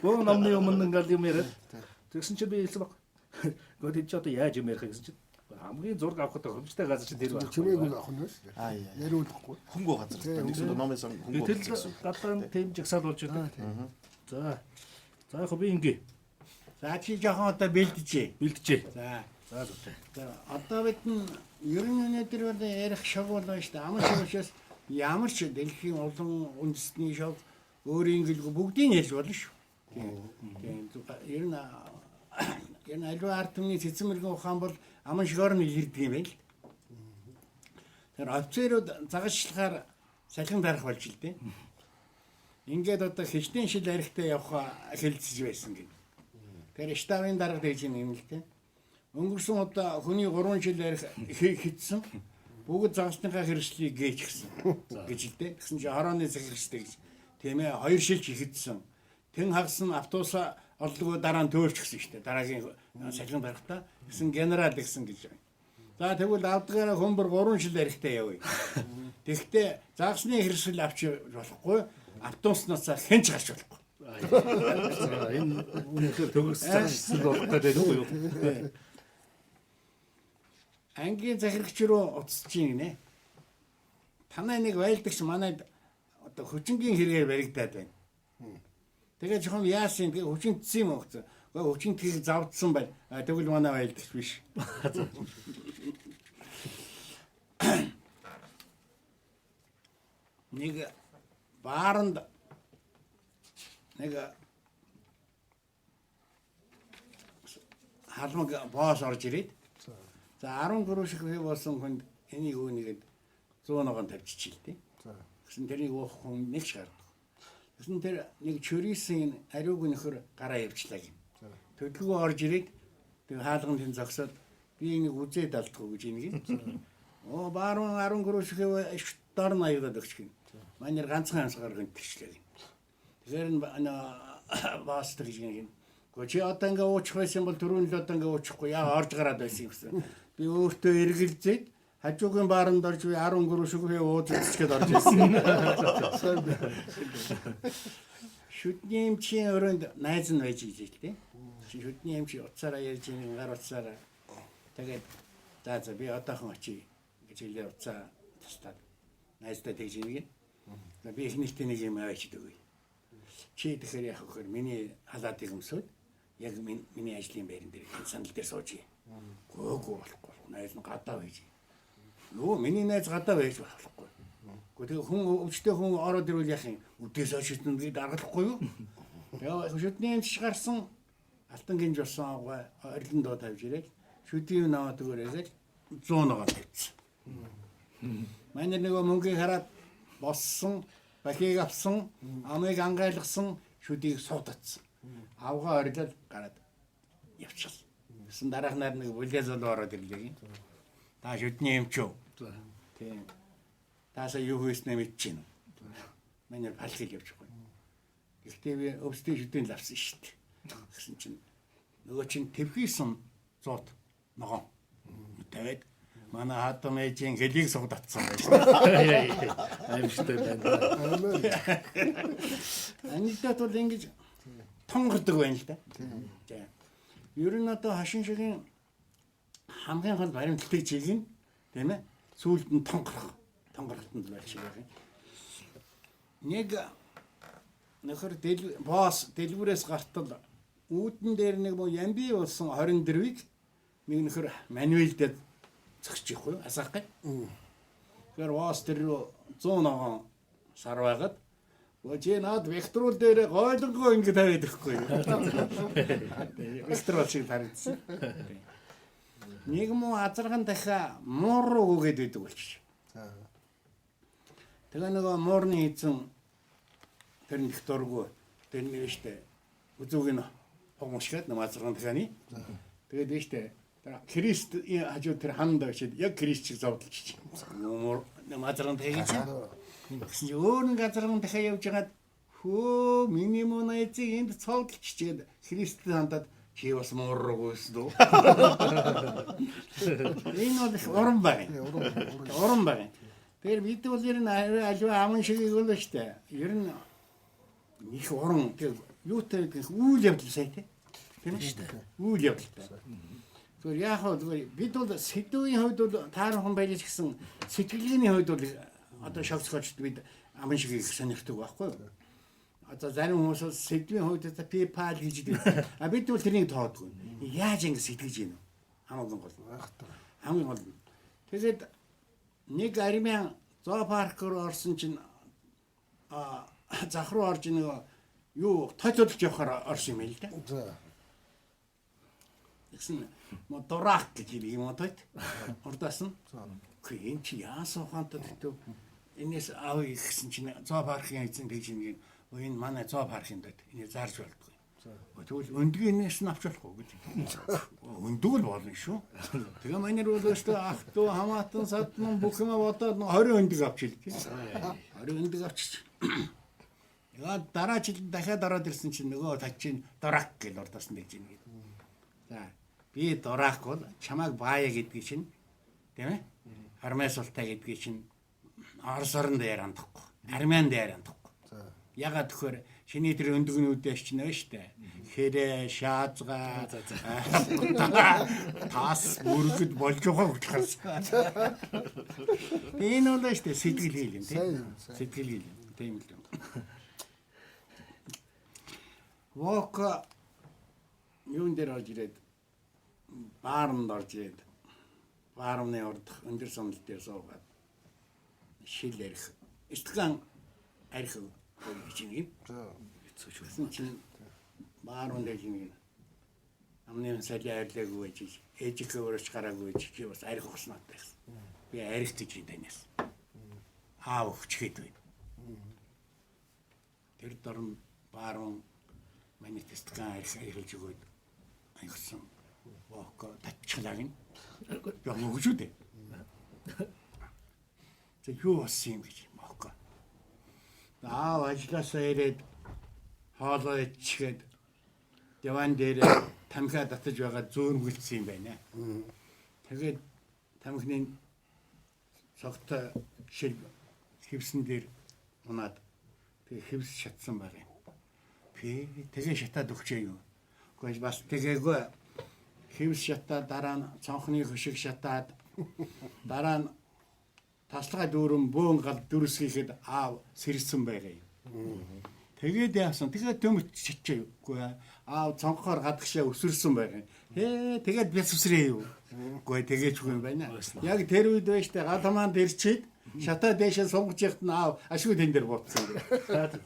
Бөө номны өмнө ингээл юм яриад. Тэгсэн чинь би хэлсэн баг. Гэхдээ чи одоо яаж юм ярих гэсэн чинь хамгийн зураг авах тохиромжтой газар чинь тэр байна. чимээг авах нь шүү дээ. Яриулахгүй. Хөнгөө газар. Нэг зүйл номын сан хөнгөө. Тэр гадаа тийм жагсаал болж байна. За. За яг би ингээ За чи жоохон одоо бэлдэжээ. бэлдэжээ. За. За зүгтээ. Одоо бид нь ер нь өнөөдөр бол ярих шог болно шүү дээ. Аман шогшоос ямар ч дэлхийн олон үндэсний шог өөрийн гэлгүй бүгдийг ярьж болно шүү. Тийм. Энэ аливаа ард түмний цэцэн мэрэгэн ухаан бол аман шигоор нь илэрдэг юм байна л. Тэр офицерууд загасчлахаар салхин дарах болж л дээ. Ингээд одоо хичнээн шил арихтай явах хэлэлцэж байсан гэнэ. Тэр штабын дарга дэж юм л дээ. Өнгөрсөн одоо хүний 3 жил арих хитсэн бүгд загасныхаа хэрэгслийг гээч гисэн гэж л дээ. Тэгсэн чинь хорооны захирагчтай гэж тийм ээ 2 шилж хитсэн. Тэн хагас нь автобуса орлогоо дараа нь төөрч гисэн шүү дээ. Дараагийн салхин даргатаа гэсэн генерал гэсэн гэж байна. За тэгвэл авдгаараа хөмбөр 3 жил арихтай явъя. Тэгэхдээ загасны хэрэгсэл авч болохгүй. Автобуснаас хэнч гарч болохгүй. Энэ үнэхээр төгссөн болох гэдэг үү? Ангийн захирагч руу уцсаж гинэ. Танай нэг байлдагч манайд одоо хүчингийн хэрэгээр баригдаад байна. Тэгээд жоохон яасан тэгээ хүчинтсэн юм уу гэсэн. Хүчинтгийг завдсан байна. Тэгвэл манай байлдагч биш. Нэг бааранд нэг халмаг боос орж ирээд за 10 гурав шиг хий болсон хүнд энийг үүнийгээд 100 ногоон тавьчихжээ. Тэгсэн тэрийг уух хүн нэг ч гардаг. Тэгсэн тэр нэг чөрийсэн ариуг нөхөр гараа явчлаа гин. Төлгөө орж ирээд тэг хаалган тэн зогсоод би энийг үзээд алдахгүй гэж энийг. Оо баарун 10 гурав шиг дор нь аягаад өгч гин. Манайр ганцхан амсгаар гинтгэлээ гин. Тэгэхээр баас гэж гин. Чи одоо ингээ уучих байсан бол түрүүн л одоо ингээ уучихгүй яа орж гараад байсан юм гэсэн. Би өөртөө эргэлзээд хажуугийн бааранд орж би 10 гурав шиг ууж үзчихэд орж ирсэн. Шүдний эмчийн өрөөнд найз нь байж ижээ л дээ. Шүдний эмч уцаараа ярьж ийн гар уцаараа. Тэгээд за би одоохон очие гэж хэлээ уцаа тастаад найздаа тэгж нэг. Би их нэлтэ нэг юм аваач дөгөө. Чи тэгэхээр яах вэ? Миний халаатыг өмсөд яг миний ажлын байран дээр сандал дээр сууж. Гөөгүй болохгүй. Найз нь гадаа байж. Юу миний найз гадаа байж болохгүй. Гэхдээ хүн өвчтэй хүн ороод ирвэл яах юм? Үдээс очсон гэж даргалахгүй юу? Яа шүдний эмч гарсан алтан гинж болсон агай орилон доо тавьж ирээд шүдийн наваад өгөөрэй 100 ногоо тавьчихсан. Манай нөгөө мөнгөийг хараад боссон, бахиг авсан, амыг ангайлгсан, шүдийг суудацсан. Авгаа орилол гараад явчихсан. Гэсэн дараахнаар нэг бүлэзэл ороод ирлээ. Та шүдний эмч үү? Тийм. Таасаа юу хийснэ мэдчихэв. Манай палхиг явчихгүй. Гэхдээ би өвсдөө шүдийн л авсан шүү дээ. Гэсэн чинь нөгөө чинь твхийсэн 100 ногоон тавиад манай хатам ээжийн гэлийг сугдатсан байсан. Аимштай байна. Анидад бол ингэж тонгордог байна л да. Тийм. Ер нь одоо хашин шигийн хамгийн гол баримтлагын чиг нь тийм ээ сүүлд нь тонгорхтонд байж байгаа юм. Нэг нөхөр босс дэлгүүрээс гартал үүдэн дээр нэг ямби болсон 24-ийг нэг нөхөр мануэлдээ зогсчих байхгүй асаах гэ. Тэгэхээр босс тэр 100 ногоон сар байгаад чи над Викторул дээр гойлгоо ингэ тавиад ирэхгүй. Викторул шиг харагдсан. Нэг муу азарган дахиа муур руу өгөөд байдаг болчих. Тэгээ нөгөө муурны эзэн тэр нэг дургу тэр нэг штэ үзүүг нь хогмошгаад нэг азарган дахианы. Тэгээд нь штэ тэр Христ хажуу тэр ханд очиад яг Христ шиг зовдолч чинь. Муур нэг азарган дахиа чинь. Гэсэн чинь өөр нэг азарган дахиа явж хагаад хөө миний муна эцэг энд цовдолч чигээд Христэд хандаад чи бас муур руу гүйсэн дөө. Энэ бол уран байна. Уран байна. Тэр бид бол ер нь аливаа аман шиг өгөл штэ. Ер нь их уран юутай үйл явдал сая тийм штэ. Үйл явдалтай. Тэгэхээр яах вэ? Бид бол сэдвийн хувьд бол таархан байлж гисэн сэтгэлгээний хувьд бол одоо шавцгаач бид аман шиг их сонирхдаг байхгүй юу? Одоо зарим хүмүүс сэдвийн хувьд PayPal гэж дээ. А бид бол тэрнийг тоодгүй. Яаж ингэ сэтгэж гин вэ? Хамгийн гол. Хамгийн гол. Тэгээд нэг армян зоопарк руу орсон чинь зах руу орж нэг юу тойлуулж явахаар орсон юм л да. За. Тэгсэн дурак гэж юм уу тойт. Урдаас нь. Үгүй энэ чи яасан ухаантай гэдэг. Энэс аав ихсэн чинь зоопаркын эзэн тэгж нэг энэ манай зоопаркын дэд энийг зарж болдгоо. Тэгвэл өндгийнээс нь авч болохгүй гэж. Өндөг л болно шүү. Тэгээ манайр бол өстө ах トゥ хамаатан садман бүх юм бодоод 20 өндөг авч илээ. 20 өндөг авчиж. Яа дараа жил дахиад ороод ирсэн чинь нөгөө тачийн дурак гэж урдаас нь гэж юм. За би дурак бол чамайг баая гэдгийг чинь тийм ээ? Армяа султай гэдгийг чинь Орос орнд дээр андахгүй. Армян дээр андахгүй. Ягаад тэгэхээр шиний тэр өндөгнүүдээс чинь нэ штэ. Хэрэ, шаазга, тас бүргэд болж байгаа учраас. Энэ бол штэ сэтгэл хийл юм тийм. Сэтгэл хийл юм. Тийм л юм. Вок юун дээр орж ирээд баарнд орж ирээд баарны урд өндөр сандал дээр суугаад шил ярих. Стакан арих гэж нэг. Эцэгсэн чинь баарн дээр нэг амны салиа арилаагүй гэж ээжийнхээ өрөөч гараагүй чи бас арих ухснаатай гэсэн. Би арих гэж танаас. Аав өгчгээд байна. Тэр дорн баарн манифестган арилж өгөөд аяхсан. Вок татчихлаа гин. Яг өгч үү. Тэг юу болсон юм гэж вок. Аав ажилласаа ирээд хоолоо ичгээд диван дээр тамхиа татаж байгаа зөөргөлдсөн юм байна. Тэгээд тамхины цогтой шил хевсэн дээр унаад тэг хевс шатсан байгаа юм. Би тэгээ шатаад өгчээ юу. Гэхдээ бас тэгээгүй хевс шатаад дараа нь цонхны хөшиг шатаад дараа нь таслага дүүрэн бөөн гал дүрсгийхэд аав сэрсэн байгаа юм. Тэгээд яасан. Тэгээд төмөч чичээгүй. Аав цонхоор гадагшаа өсөрсөн байгаа юм. Тэгээд бяс үсрээ юу. Үгүй тэгээчгүй юм байна. Яг тэр үед байж та гал хамаанд ирчээд шатаа дэшээ сунгаж яхад нь аав ашгүй тэн дээр буутсан.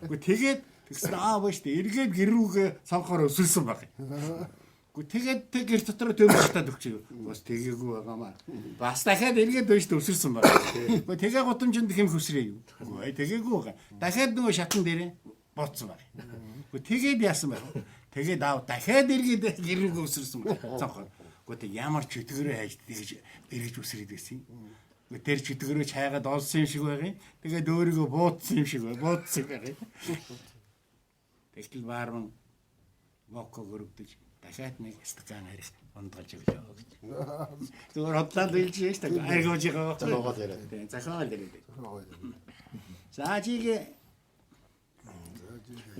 Үгүй тэгээд тэгсэн аав байж та эргээд гэр рүүгээ цонхоор өсөрсөн байгаа юм. Тэгээд тэг гэр дотор төмөч шатаад өгч юу. Бас тэгээгүй байгаамаа. Бас дахиад эргээд байж та өсөрсөн байгаа. Үгүй тэгээ гудамжинд хэм хөсрээ юу. Үгүй тэгээгүй байгаа. Дахиад нөгөө шатан дээрээ боцсон байна. Гэхдээ тэгээд яасан бэ? Тэгээд аав дахиад эргээд гэр рүүгээ өсөрсөн байна. Цонхоор. Гэхдээ ямар ч өтгөрөө хайж тэгж эргэж өсрээд байсан юм. Гэхдээ тэр ч өтгөрөө чайгаад олсон юм шиг байгаа юм. Тэгээд өөрийгөө буутсан юм шиг байгаа. Тэгтэл баарман вокко гөрөвдөж дахиад нэг стакан арих ондгалж өглөө гэж. Зүгээр хотлаад илж яаш та аргиж байгаа. Захиогоо яриад. Тийм захиогоо яриад. За чигээ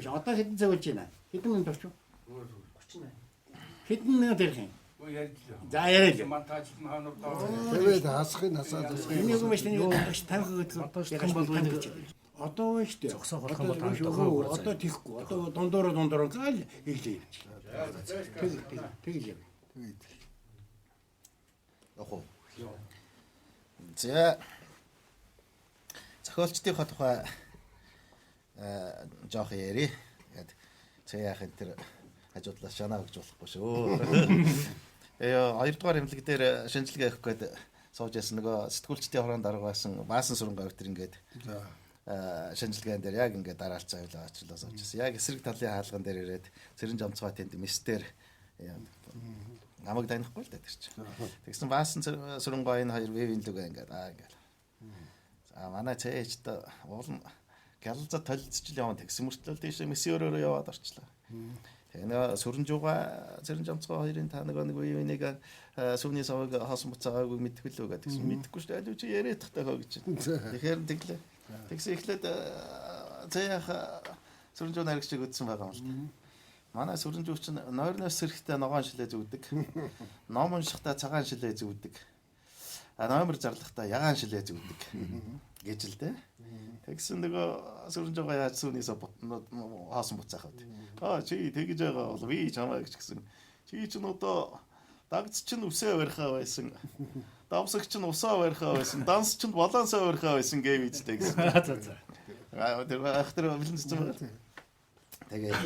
одоо хэдэн цаг болж байна? Хэдэн минут болчих вэ? 38. Хэдэн минут ярих юм? За яриад. Тэгээд хасахын насаад Энэ юм биш нэг тамхи гэдэг бол одоо байж тээ. Зогсоо болох юм бол тантайгаа одоо тийхгүй. Одоо дундуур гал ирлээ. Тэг. Охоо. За. Зохиолчдын тухай жоох яри. Гэт цаяахан тэр хажуудлаас шанаа өгч болохгүй шүү. Хоёрдугаар эмнэлэг дээр шинжилгээ өгөх гээд сууж ясан нөгөө сэтгүүлчдийн хороонд аргасан Баасан сүрэн гавтар ингээд шинжилгээнд дээр яг ингээд дараалцаа явуулаа очлоо сууж ясан. Яг эсрэг талын хаалган дээр ирээд Цэрэн Жамцгой тэнд мистер намайг танихгүй л дээ тэр чинь. Тэгсэн Баасан сүрэн гой энэ хоёр вевийн лүгэ ингээд ингээд. За манай цээжд уулын гялалзаа толилцож л явна тэгсэн мөртлөө тийш месси өрөөрөө яваад орчлоо. Тэгээ нөө сүрэнжууга Цэрэн Жамцгой хоёрын та нэг үеийг сүмний савыг хоосон буцаагааг мэдгүй л үгээд тэгсэн мэдэхгүй шүү дээ аль чи яриад тахтай хоо гэж. Тэгэхээр тэглээ. Тэгсэн эхлээд заяах сүрэнжуу наригчиг үтсэн байгаа юм л да. Манай сүрэнжүү чинь нойрноос сэрэхтэй ногоон шилээ зүүдэг. Ном уншихтаа цагаан шилээ зүүдэг. Номер зарлахтаа ягаан шилээ зүүдэг. Гэж л дээ. Тэгсэн нөгөө сүрэнжууга яаж сүнээс хоосон буцаах вэ? Чи тэгж байгаа бол би чамаа гэж гисэн. Чи ч одоо Дагц чинь үсээ барихаа байсан. Давсагч нь усаа барихаа байсан. Данс чинь болоонсоо барихаа байсан гэв ийдтэй гэсэн. За. Тэр ахтар бэлэн цэцэн байна. Тэгээд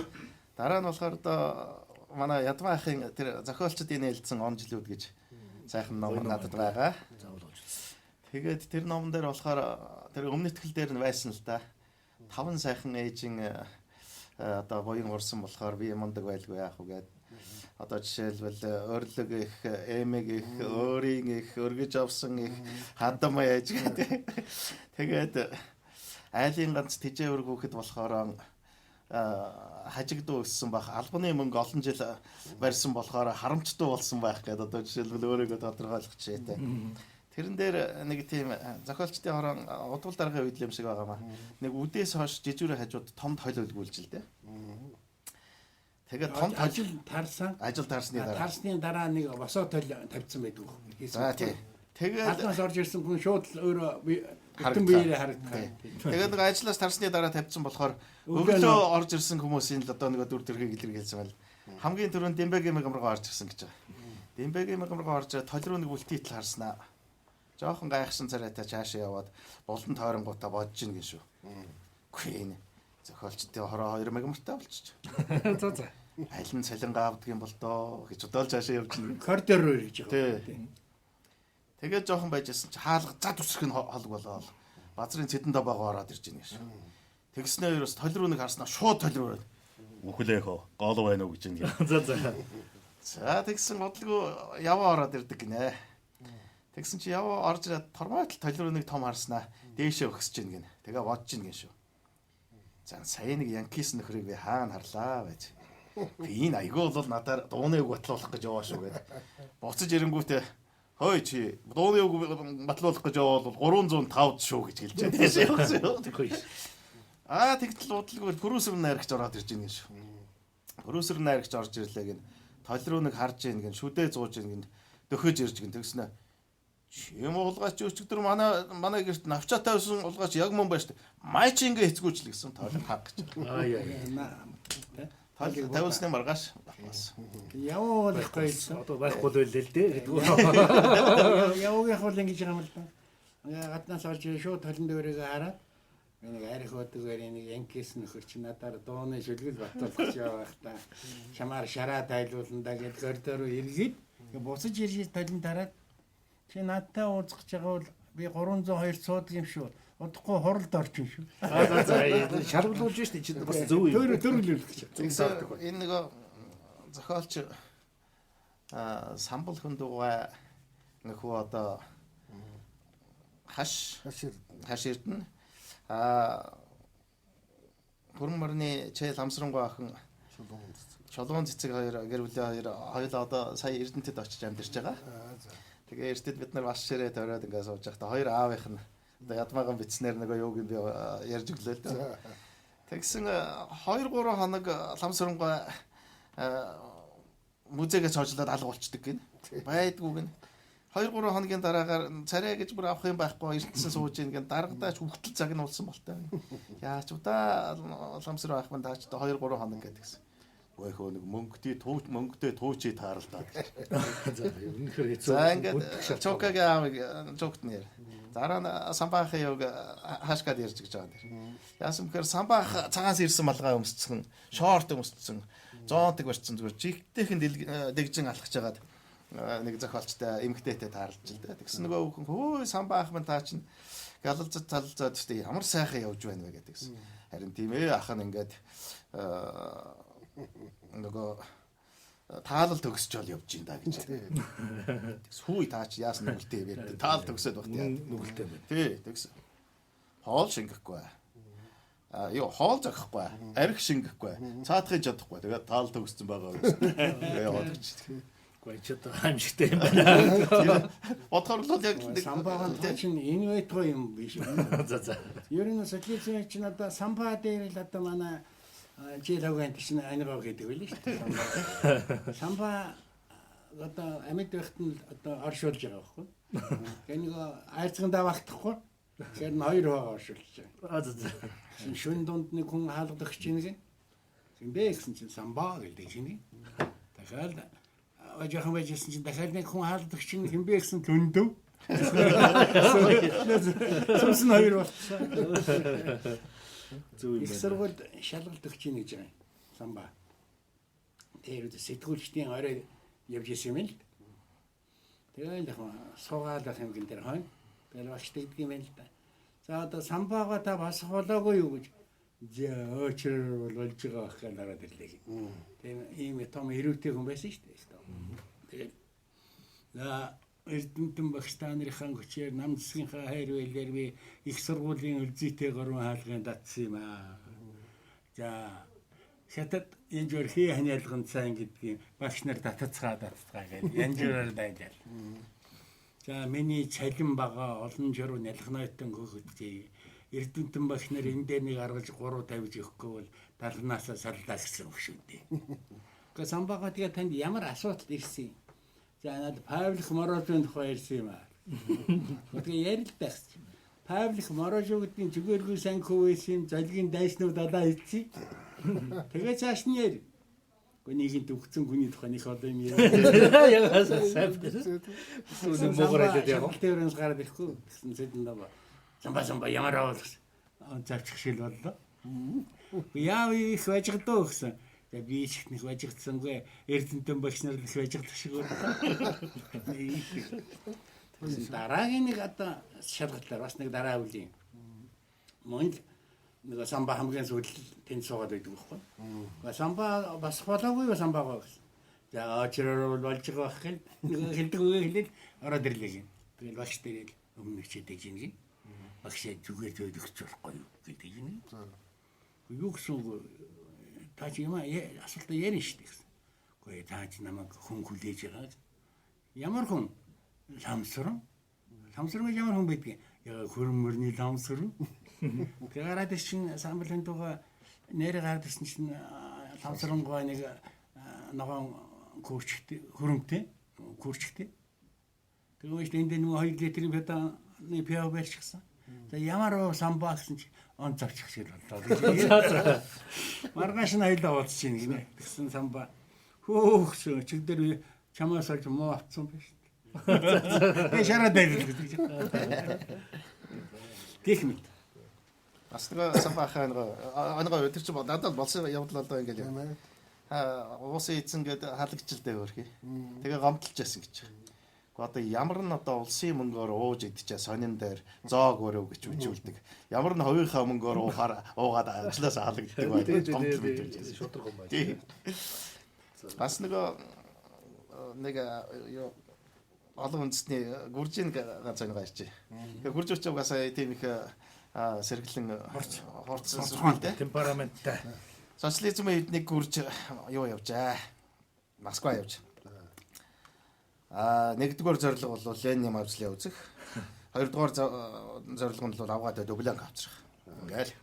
дараа нь болохоор одоо манай ядмаа ахын тэр зохиолчдын нээлтсэн он жилүүд гэж сайхан ном надад байгаа. Тэгээд тэр номон дээр болохоор тэр өмнө итгэл дээр нь байсан л да. 5 сайхан ээжийн одоо буян урсан болохоор би мундаг байлгүй яах вэ гэдэг. Одоо жишээлбэл өрлөг их, эмэг их, өөрийн их, өргөж авсан их, хадам яаж гэдэг. Тэгээд айлын ганц тижээ өргөөхөд болохоор хажигдуу өссөн байх, албаны мөнгө олон жил барьсан болохоор харамчдуу болсон байх гэдэг. Одоо жишээлбэл өөрийгөө тодорхойлох жишээтэй. Тэрэн дээр нэг тийм зохиолчдын хорон удвал даргын үед юм шиг байгаамаа. Нэг үдээс хойш жижүүрийн хажууд том тойл үлгүүлж л дээ. Тэгээд том ажил таарсан. Ажил таарсны дараа. Таарсны дараа нэг босоо тойл тавьсан байдаг. За тий. Тэгээд албаас орж ирсэн хүн шууд өөрөө бүтэн биеэрээ харагдах. Тэгээд нэг ажлаас тарсны дараа тавьсан болохоор өглөө орж ирсэн хүмүүсийн л одоо нэг дүр төрхийг илэрхийлсэн байл. Хамгийн түрүүнд Дембегийн мэгмаргаа орж ирсэн гэж байгаа. Дембегийн мэгмаргаа орж тойл руу нэг үлтийтл харснаа. Жохон гайхсан царайтай цаашаа яваад болон тойронгуудаа бодож ийн гин шүү. Үгүй ээ. Зохиолчдын хороо 2 мегамартай болчих. За. Аль нь цалингаа авдаг юм бол доо гэж удаал цаашаа явж ийн. Коридор руу ирж байгаа. Тэгээд жоохон байжсэн чи хаалга зад үсрэх нь холг болоо. Базрын цэдэн dabaaгаа ороод ирж ийн гэж. Тэгснээр ерөөс тойл руу нэг харснаа шууд тойл руу ороод. Үхлэхөө гол байна уу гэж ийн. За. За тэгсэн бодлого яваа ороод ирдэг гинэ. Тэгсэн чи яваа орж ирээд тормойтол тойл руу нэг том харснаа дээшээ өгсөж ийн гин. Тэгээ бодож ийн гин шүү. За сая нэг Янкис нөхрийг би хаана харлаа байж. Би энэ айгүй бол надаар дууны үг батлуулах гэж яваа шүү гэдэг. Буцаж ирэнгүүтээ хой чи дууны үг батлуулах гэж яваа бол 305 шүү гэж хэлж байгаа. Тэггүй. Тэгтэл бодлого продюсер найрагч ороод ирж ийн гин шүү. Продюсер найрагч орж ирлээ гин. Тойл руу нэг харж ийн гин. Шүдээ зууж ийн гин. Дөхөж ирж гин. Тэгснэ чим уулгаач өчигдөр манай гэрт навчаа тавьсан уулгаач яг мөн байж. Май чи ингээ хэцгүүчлээ гэсэн тойлог хаг гэж. Тойлог тавьсны маргааш бас. Яваа болох байсан. Одоо байхгүй л байлээ л дээ. Яваагийн хол ингэж байгаа юм л да. Гаднаас орж шууд толон дөрөөгөө хараад нэг арих өдөгөр нэг Янкис нөхөр чи надаар дууны шүлгэл батлуулах гэж яваа байх та. Чамаар шараа тайлуулна гэж коридор руу эргээд буцаж ирж толон дараад чи надтай уулзах гэж байгаа бол би 302 цууд юм шүү. Удахгүй хуралд орчин шүү. За. Шаргалуулж штэ чи бас зөв юм. Төрөлөх гэж. Энэ нэг зохиолч самбал хөндөгөө нөхөө одоо хаширдэн Хүрэн мөрний Чэл Амсрангуй охин Чулуун цэцэг хоёр гэр бүлийн хоёулаа одоо сая Эрдэнэтэд очиж амьдарч байгаа. Тэгээ эртэд бид нар бас ширээ тавиад ингээд сууж байхдаа хоёр аавынх нь одоо ядмаахан битснэр нөгөө юуг юм би ярьж өглөө л дээ. Тэгсэн 2-3 хоног Ламсрангуй музейгээ цоочлоод алга болчдөг гин. Байдгүй гин. 2-3 хоногийн дараагаар царай гэж бүр авах юм байхгүй эртсэн сууж ийн гэн дарагдаач хөвгтөл цаг нь болсон болтой. Яач удаа Ламсруу авах мань таач 2-3 хоног гэдгийгсэн. Гойхоо нэг мөнгөтэй туучи тааралдаа. За үнэхээр хэцүү. За ингээд чокагийн аавыг чокт нэр. Дараа нь самбаахын юг хаашгаад ярьж гэж байгаа юм. Яасан бэхээр самбаах цагаанс ирсэн малгай өмсцэн, шорт өмсцэн, зоонтыг барьцсан зүгээр жигтэйхэн дэгжин алхаж хагаад нэг зохиолчтой эмгтээтэй таарлаж л дээ. Тэгсэн нөгөө хүн хөөе самбаах мань таа чинь галалзад талзаад штэ ямар сайхан явж байна вэ гэдэгсэн. Харин тийм ээ ах нь ингээд нөгөө таалал төгсч бол явж ин да гэж. Сүүй таач яасан нүгэлтэй вэ? Таал төгсөд багт яа нүгэлтэй байна. Тий, тэгсэн. Хоол шингэхгүй. Юу хоол зохихгүй. Арх шингэхгүй. Цаадахыг чадахгүй. Тэгээд таал төгссөн байгаа гэсэн. Тэгээ яваад гэж. Гой ч одоо аимшигтай юм байна. Бодхоор л яг самбаан чинь энэ байтугай юм биш. За. Ер нь социализм чинь одоо самбаа дээр л одоо манай жилэвгэн чинь анироо гэдэг байл шүү дээ. Самбаа одоо амьд байхад нь одоо оршуулж байгаа байхгүй. Тэгээ нэг айрцган даваалтахгүй. Тэгэхээр 2 хоо оршуулж байгаа. За. Шүн дунд нэг хүн хаалгадагч чинь гин. Бэ гэсэн чинь самбаа гэдэг чинь. Тэгэхээр жоохон байжсэн чинь дахиад нэг хүн хаалдаг чинь хинбэ гэсэн лөндөв. Сүнс нь хоёр болчихсон. Зөв юм Их байна. сургуульд шалгалт өгч ийн гэж байгаа юм. Самба. Тэр үдэ сэтгүүлчдийн орой явж исэн юм л. Тэгээд яг суугаад ах юм гин дээр хойно. Тэгээд багштай гэдэг юм байна л да. За одоо самбаага та басах болоогүй юу гэж. За очрол бол болж байгаа ах гэж хараад ирлээ. Тийм ийм том ирүүтэй хүн байсан шүү дээ. Тэгээд Эрдэнэтэн багш та нарын хүчээр нам засгийнхаа хайр байлаар би их сургуулийн үлзийтэй гурван хаалгын татсан юм аа. За хятад энэ жөр хий ханиалгын сайн гэдгийг багш нар татцгаа гэж янжураар дайлал. За миний цалин бага олон журуу нялхнаайтан хөхөдтэй. Эрдэнэтэн багш нар энэ дээр нэг аргаж 3 тавьж өгөхгүй бол талнаасаа сарлаа гэсэн үг шүү дээ. Гэхдээ самбага тэгээ танд ямар асуудал ирсэн юм? За надад Павлик Морозовын тухай ярьсан юм аа. Тэгээ ярилдагч. Павлик Морозов гэдгийн зүгээргүй санхүү байсан золгийн дайснууд алаа хийцээ. Тэгээ цааш нь яар. Гүнийг төгцөн хүний тухай нэг одоо юм яа. Ягаад сайн бэ? Сүүлийн муугараад яа. Тэрээс гараад ирэхгүй гэсэн зэдэнд ба. Самба ямар авалгас. Завчих шил боллоо. Яав их важигдоо гэсэн. Би ч их важигдсангүй Эрдэнэтэн багш нар их важигдах шиг байна. Дараагийн нэг одоо шалгалтлаар бас нэг дараа үлийн. Монд нэг самба хамгийн сүүл тэнд суугаад байдаг байхгүй. Самба бас болоогүй самбагаа гэсэн. За очрол болж байгаа байх гэл нэг хэлдэггүй хэлээд ороод ирлээ. Тэгэл багш дээрээ өмнө чидэг юм. Багш зүгээр зөвлөгч болохгүй гэдэг юм. Юу гэсэн та чи юм асуултаа ярина шүү дээ гэсэн. Гэхдээ та чи намайг хүн хүлээж байгаа. Ямар хүн? Ламсран. Ламсран ямар хүн байдгийг? Яа хөрмөрний ламсран. Гараад ирсэн самбалын дугаа нэр гараад ирсэн чинь ламсрангой нэг ногоон күрчтэй хөрөмтэй күрчтэй. Тэгээд энд нэг 2 литрийн бетаны пиав барьчихсан. За ямар самбаа гэсэн чи он завчих шиг боллоо. Маргааш нь хоёлаа уулзж ийн гинэ. Тэгсэн самбаа хөөх чиг дээр чамаас олж муу авцсан байж. Би шараад байл гэдэг чинь. Техник. Бас нэг самбаа хаангаа тэр чинь надад болсон явдал одоо ингээл юм. Уусын эзэн гээд халагчлалтай өөрхий. Тэгээ гомдлж байсан гэж. Одоо ямар нь одоо улсын мөнгөөр ууж идчихээ сонин дээр зоог өрөө гэж үжүүлдэг. Ямар нь хувийнхаа мөнгөөр уугаад ажлаас халагддаг байх. Шудраг юм байна. Бас нэг юу олон үндэсний гүржийн ганц нэг гарч. Тэгээ гүрж учраас угаасаа тийм их сэргэлэн хорцсон дээ. Темпераменттай. Социализмын эднийг гүрж юу явжаа. Москва явж. Нэгдүгээр зорилго бол Ленин мавзлын үзэх. Хоёрдугаар зорилго нь бол авгаад Дублянк авчрах. Ингээл.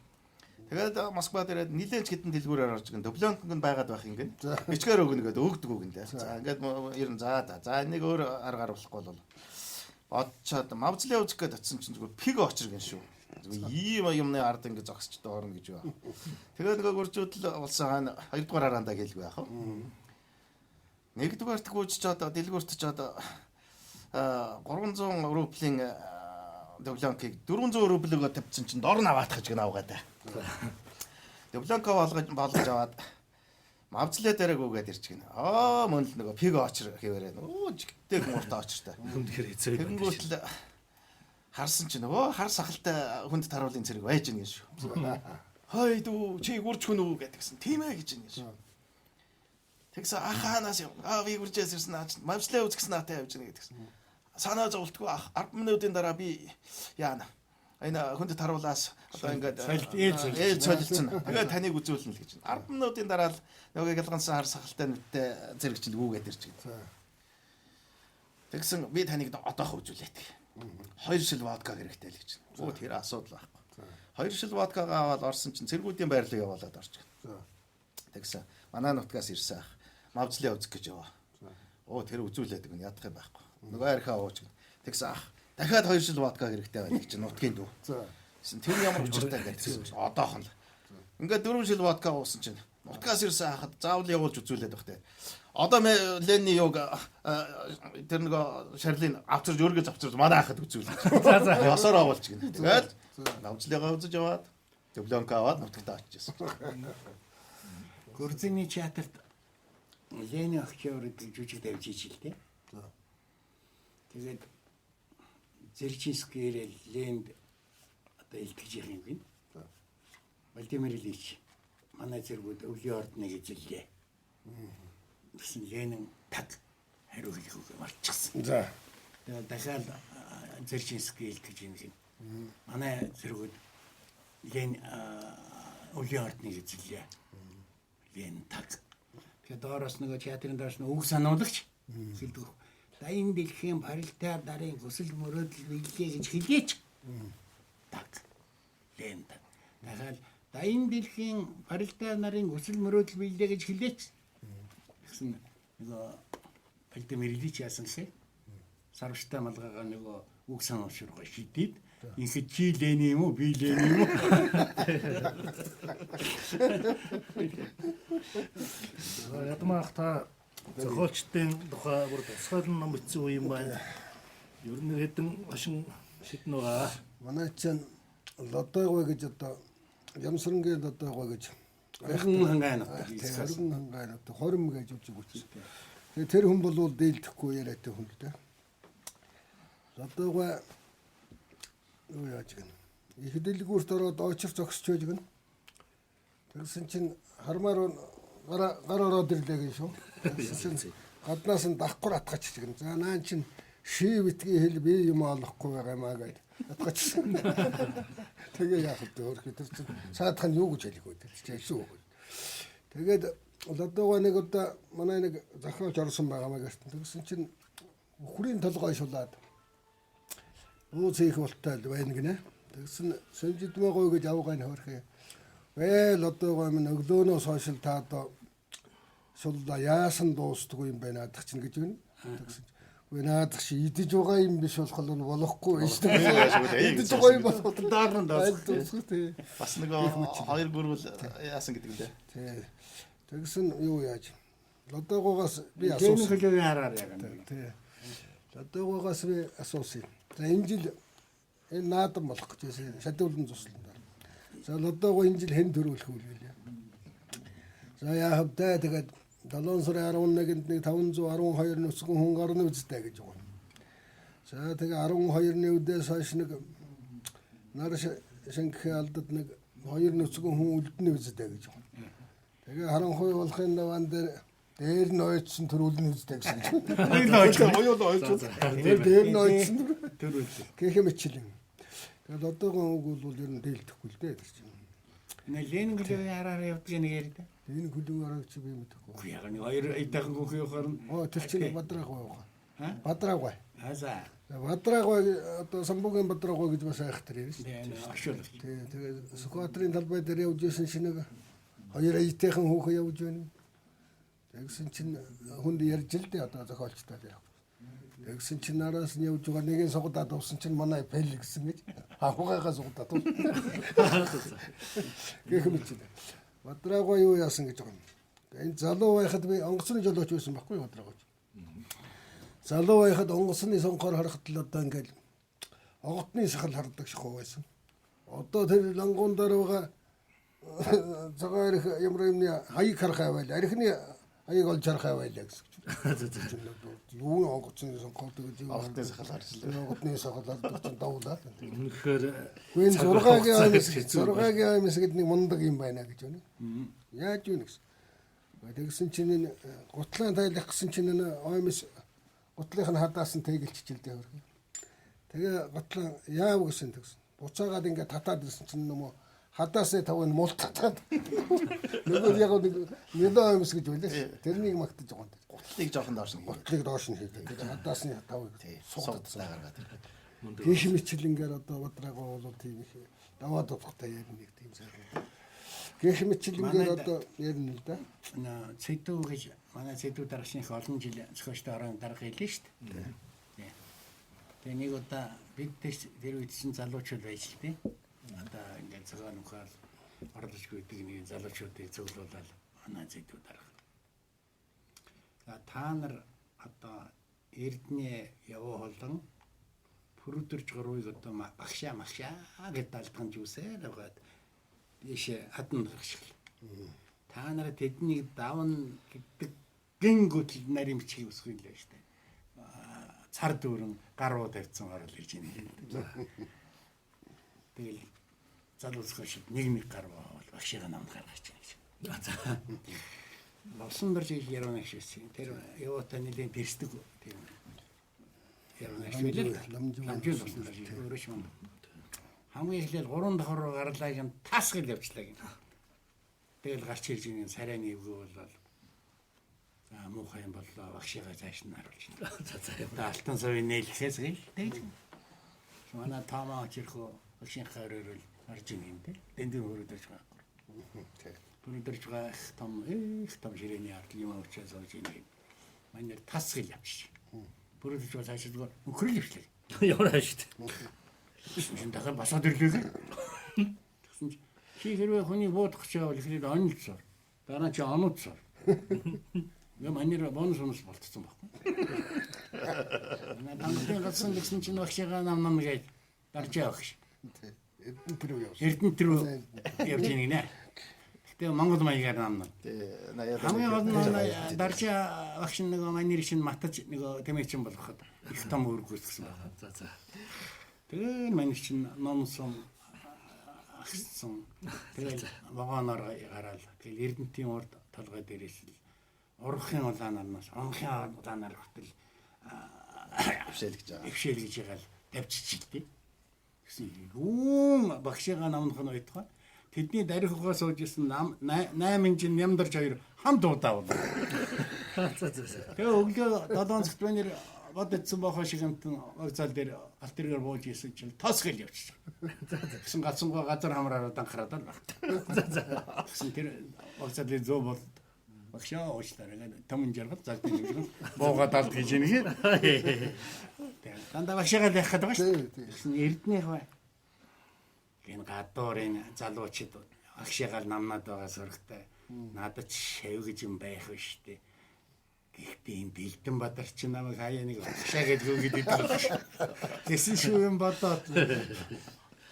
Тэгээд Москва дээр нилээнч хэдэн дэлгүүрээр орж гин Дублянк нь байгаад байх юм гин. Бичгээр өгнө гэдэг өгдөг үг нэ. За ингээд ер нь за энийг өөр аргаар болохгүй бол бодчоод мавзлын үзэх гээд очсон чинь зүгээр пиг очрог юм шүү. Ийм юмны ард ингээд зогсч доорно гэж байна. Тэгээд нөгөө гүржүүдл болсон хаана хоёрдугаар араандаа гэлгүй яах вэ? Нэгдүгээрт гүйчээд дэлгүүрт ч одоо 300 рублийн Дублянкийг 400 рублигээр тавьсан чинь дор нь аваатах гэж авгаад. Дублянка болгож аваад мавзлаа дээрээ гүгээд ирж гин. Мөн л нөгөө пиг очр хэвээрээ. Жигтэй гүртэ очртай. Хүндхээр хэцүү. Тэнгүүтэл харсан чинь нөгөө хар сахалтай хүнд таруулын цэрэг байж гин шүү. Хой дүү чи гүрч хүн үү гэдгсэн. Тийм ээ гэж гин шүү. Тэгсэн ахаанаас би гүржээс ирсэн аач мавзлаа үзгсэн наатай явж гэнэ гэдгсэн. Санаа зовлтгүй 10 минутын дараа би яана. Энэ хүнд таруулаас одоо ингээд ээлж солилцсон. Тэгээд таныг үзүүлнэ л гэж. 10 минутын дараа л нөгөө гэлгансан хар сахалтай нүдтэй зэрэг чинь гүүгээд ирж гэнэ. Тэгсэн би таныг одоохоо үзүүлээд. 2 шил водка хэрэгтэй л гэж. Оо тэр асуудал байхгүй. 2 шил водкагаа аваад орсон чинь цэргүүдийн байрлал явуулаад орж гэнэ. Тэгсэн манай нутгаас ирсэн ах. Мавзлаа үзэх гэж яваа. Оо тэр үзүүлээд гэнэ ядах юм байхгүй. Нөгөө архаа ууж гэнэ. Тэгсэн ах дахиад 2 жил водка хэрэгтэй байна гэж нутгийн дүү. Тэр ямар учиртай гэдэг. Одоохон л. Ингээд 4 жил водка уусан чинь нутгаас ирсэн хахад заавал явуулж үзүүлээд багтай. Одоо Ленний юг тэр нэг Шарлин авчирж өргөж авчирж манай хахад үзүүлж. За за. Ясаар авалч гэнэ. Тэгэл намжлыгаа үзэж яваад дипломка аваад нутагтаа очижсэн. Гүрзэний театрт Лений охчоор жүжиг тавьж ижилтэй. Тэгээд Зерчинскийрэл Ленд одоо илтгэж явах юм гин. Владимир Ильич манай зэргүүд өвлийн ордныг эзэллээ. Гэсэн Ленин таг хариу хэлэх үг марчихсан. За. Тэгээд дахиад Зерчинский илтгэж юм гин. Манай зэргүүд Ленин өвлийн ордныг эзэллээ. Ленин таг. Тэгээд доороос нөгөө театрын доороос үг сануулагч хэлдэг. Дайн дэлхийн парилтаа дарын хүсэл мөрөөдөл биелээ гэж хэлээч. Таг. Ленин таг. Дахиад дайн дэлхийн парилтаа нарын хүсэл мөрөөдөл биелээ гэж хэлээч. Гэсэн нөгөө Владимир Ильич яасан гэхээ сарвчтай малгайгаа нөгөө үг сануушргаа шийдээд ингээд чи Ленин юм уу би Ленин юм уу? Ядмаах та зохиолчдын тухай бүр тусгал ном бичсэн үе юм байна. Ер нь хэдэн машин шидэн байгаа. Манай чинь лодойгой гэж одоо Ямсрангийн лодойгой гэж Айхан хангайна. тэрэн хангай одоо хорим гэж үжиг үчи. Тэгээ тэр хүн бол дийлдэхгүй яриатай хүн л дээ. Лодойгой юу яаж гэнэ. Их дэлгүүрт ороод очир зогсож байж гэнэ. Тэгсэн чинь хармаар гар ороод ирлээ гэж шүү. Гаднаас нь давхар атгач гэнэ. За наан чинь ший битгий хэл би юм олохгүй байгаа юмаа гэд атгачсан. Тэгээ яах вэ өөрөө тэр чинь саадхан юу гэж хэлэх вэ тэр чинь шүү. Тэгээд лодогоо нэг удаа манай нэг зохиолч орсон байгаа маа гэсэн. Тэгсэн чинь хүрийн толгой шулаад ууц их болтой байна гинэ. Тэгсэн сэмжидмээ гой гэж авгай нь хөрхөө. Вэ лодогоо минь өглөөнөөс хойш та одоо шулда яасан дуустгүй юм байна адах чинь гэж гэнэ. Тэгсэн үгүй наадах чи идэж байгаа юм биш болох нь болохгүй байж тээ. Идэж байгаа юм болох даарна даа. Бас нэг хоёр гүрвэл яасан гэдэг лээ. Тий. Тэгсэн юу яаж? Лодогоогоос би Ленин асуусан. хөлөөний хараар яг. Тий. Лодогоогоос би асуусан. За энэ жил энэ наадан болох гэж байсан. Шадуулан цуслан даа. За лодогоо энэ жил хэн төрүүлэх үү гэлээ. За яахав даа тэгээд 7 сарын 11-нд нэг 512 нүцгэн хүн гарна үстэй гэж байна. За тэгээ 12-ны үдээс хойш нэг нар шингэхийн алдад нэг 2 нүцгэн хүн үлдэнэ үстэй гэж байна. Тэгээ харанхуй болохын даван дээр нь ойцсон төрүүлнэ үстэй гэсэн чинь. Хоёул ойцсон. Дээр нь ойцсон Төрүүлээ. гэх мэтчлэн. Тэгээд одоогоо үг бол ер нь дийлдэхгүй л дээ тэр чинь. Ленин хөлөөний хараар явдаг нэг яриад. Энэ хүлэн аргач би мэдэхгүй. Үгүй яг нэг хоёр эдхэн хүүхэн хоорн. Тэр чинь Бадрагой байгаа. Бадрагой. За. Бадрагой одоо самбугийн Бадрагой гэж бас айхтар ярьж шүү. Тэгээ оршуулж. Тэгээ Сүхбаатарын талбай дээр явж исэн чинь нэг хоёр аятайхан хүүхэн явж байна. Тэгсэн чинь хүнд ярьж л дээ одоо зохиолчтой яг. Тэгсэн чинь нараас нь явж байгаа нэгэн сугадаад авсан чинь манай пэл гэсэн гэж. Ахугайгаа сугадаад авсан. Гэх мэт чинь. Бадрагой юу яасан гэж байгаа юм. Энэ залуу байхад би онгоцны жолооч байсан байхгүй юу Бадрагой. Залуу байхад онгоцны сонгоор харахад л одоо ингээл огтны сахал хардаг шахуу байсан. Одоо тэр лангуун дээр байгаа цагаар ямар юмны хаяг харахаа байл. Архины хаяг олж харахаа байлаа гэсэн. Юу онгоцны сонгоор гэж юу Огтны сахал харж л. огтны сахал хардаг чинь давуулаад. Үнэхээр Гүн 6-гийн аймс гэдэг нэг мундаг юм байна гэж байна. Яаж юу нэгс. Тэгсэн чинь энэ гутлаан тайлах гэсэн чинь энэ аймс гутлынх нь хадаас нь тэгэлчихэлтэй хөргөө. Тэгээ гутлаан яав гэсэн тэгсэн. Буцаагаад ингээд татаад ирсэн чинь нөмө хадаас тавыг мултатаад. Нөгөө яг нэг аймс гэж байлаа. Тэрнийг магтаж байгаа юм. Гутлыг жоохон доош нь. Гутлыг доош нь хийдэг. Хадаас нь тавыг Сугдсан гаргаад. гэх мэтлэнгээр одоо Бадрагой бол тийм их даваа дутгатай ярина нэг тийм сайхан. Гэх мэтлэнгээр одоо ярина л да. Цэдүү гэж манай цэдүү дарагчны их олон жил зохиолчтой орон дарга хэлээ шүү дээ. Тэгээ нэг удаа бид тэр үед чинь залуучууд байж л дээ. Одоо ингээд цагаан ухаал орлож гүйдэг нэг залуучуудыг зөвлөлөөл манай цэдүү дарга. За та нар одоо Эрдэнэ яваа холон пүрүдэрж гаруйг одоо багшаа гэд даалдган жүүсээр аваад ийшээ хадна гарах. Та нараа тэднийг давна гэдэг гингүүтэл нарийн бичгийг өсгөх юм л байж тээ. Цар дүүрэн гаруу тавьсан орол ирж байна. Тэгэл залуусгах шиг нэг гаруу бол багшаа намд гаргаж байна гэж. Болсон дэрж яруу нэгшсэн. Тэр яваата нэлийн тэрсдэг тийм яруу нэгшвэл намжил болсон дэрж өөрөш юм. Хамгийн эхлээл 3 давхар руу гарлаа гэн тасгал явчлаа гэн. Тэгэл гарч ирж байгаа сарайны эвгүй болол за муухай юм боллоо багшигаа цааш нь харуулж байна. Алтан сувын нээлхээс гээл. Манай таамаа чирхөө багшийн хараарэл харж юм дээ. Дэндэн хөрөдөж байгаа. Өнөөдөр их том ширээний ард юм уучаас олж ийн. Манай тасгал явчих. Бүрэлж бол хаашдгаа өхрөл явчлаа. Яваа шүү дээ. Шинэ дахин басаад ирлээ. Тэгсэн чи чи хэрвээ хүний буудах чаавал ихлээр онцсоо. Дараа чи онцсоо. Яа манера бонус болцсон байхгүй. Намын гацсан гэсэн чинь багшаа нам гэж дарж явах. Эрдэнэ рүү явж ийн нэ. Тэгээ Монгол маягаар намна. Хамгийн гол нь дарж багш нэг манер шин матаж нэг тэмээчин болгоход их том өргөсгсөн байна. За. Тэгээ манер шин номсон агсан. Тэгээ вагоноор гараал. Тэгээ Эрдэнэтийн урд толгой дээрээс л урахын улаанаас онхын улаанаар хүртэл өвшөөлгэж байгаа л давччихлээ. Гэсэн юм багшаа намнах нь байтугай. Тэдний дарихугаа сууж исэн 8 жин нямдарч хоёр хамт удаа болоо. Тэгээ өглөө 7 цагт банер бодсон бохоо шиг амтан вокзал дээр алт тэргээр бууж исэн чинь тосгол явчихсан. Гэсэн гацсангаа газар хамраараа данхараад байна. Гэсэн тэр вокзалын зөө бол багшаа уучлаарай гэдэг том жаргал залбир юм. Буугаад алт гэж нэг. Тэгээ дандаа багшаагаа лайхад байгаа шүү. Гэсэн Эрдэнэ хаваа. Энэ гадуурын залуучид агшаагаар намнаад байгаа сурагтай надад шав гэж юм байх биш үү. Гэхдээ энэ Бэлдэн Бадар чи намайг хаяа нэг агшаа гэж өгөөд идэв. Тэсэн шүү юм бодоод.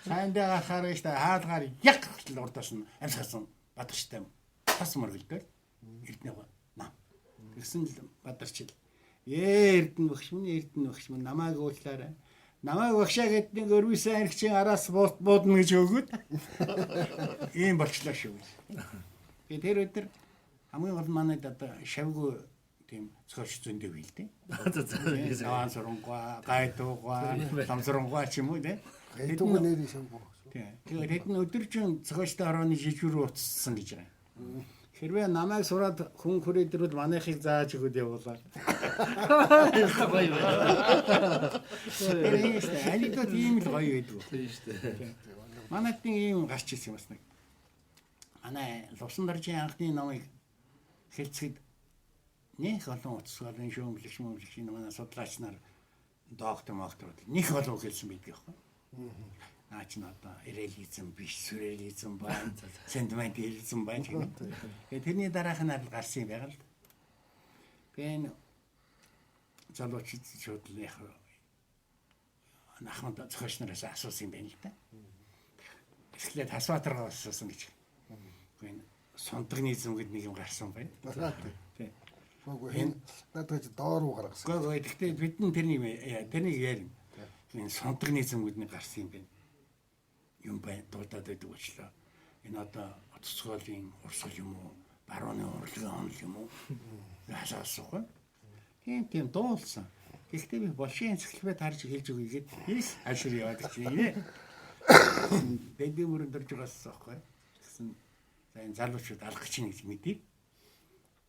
Сандаа хараа штэ хаалгаар яг л урдаас нь амсгасан Бадарчтай тас мөргөлдөө. Эрдэнэ нам. Тэгсэн л Бадарч Эрдэнэ багш минь намайг уучлаарай. Намайг багшаа гэдэг нэг өрвөсөн аригчийн араас буудна гэж өгөөд ийм болчлоо шүү. Тэгээд тэр өдөр хамгийн гол манайд одоо шавгүй тийм цогч зөндөө билдэ. Заван сурангуй, гайдуугай, ламсрангуй ч юм уу те. Гайдуугай нэр шавгүй. Тэгээд хэд өдөржин цогчтой орооны жижигрүү уцсан гэж байгаа. Хэрвээ намайг сураад хүн хүрээдрүүд манайхыг зааж өгöd явуулаа. Анидот ийм л гоё байдаг. Тийм шүү дээ. Манайд ийм гарч ирсэн юм бас нэг. Манай Лувсан даржийн анхны номыг хэлцэхэд нэх олон утасгалын шүүмжлэгч манай судлаач нар доктор нэх олон хэлсэн байдаг байхгүй. Наач нь одоо реализм биш, сюрреализм байна, сентиментализм байна гэх юм. Тэгээд тэрний дараах нь гарсан юм байгаа л. Тэгээд залуучууд шууд л яг нахмад зохиолч нараас асуусан юм байна л да. Эхлээд Хасбаатаргаа асуусан гэж. Тэгээд сонтогнизм гэдэг нэг юм гарсан байна. Тийм. Энэ надад доор руу гаргасан. Гэхдээ бид нь тэрнийг ярина. Энэ сонтогнизм гэдэг нэг гарсан юм байна. Юм бай дуудаад байдаг болчлоо. Энэ одоо утасгалын урсгал юм уу? Барууны урлагийн онол юм уу? Яасаасгүй. Тийм дуулсан. Гэхдээ би болшийн энциклопедид харж хэлж өгье гэдэг их ашиг яваад чинь. Бэби мөрөнд дөрж байгаасан байхгүй. Тэгсэн за энэ залуучууд алах гэж нэг мэдээ.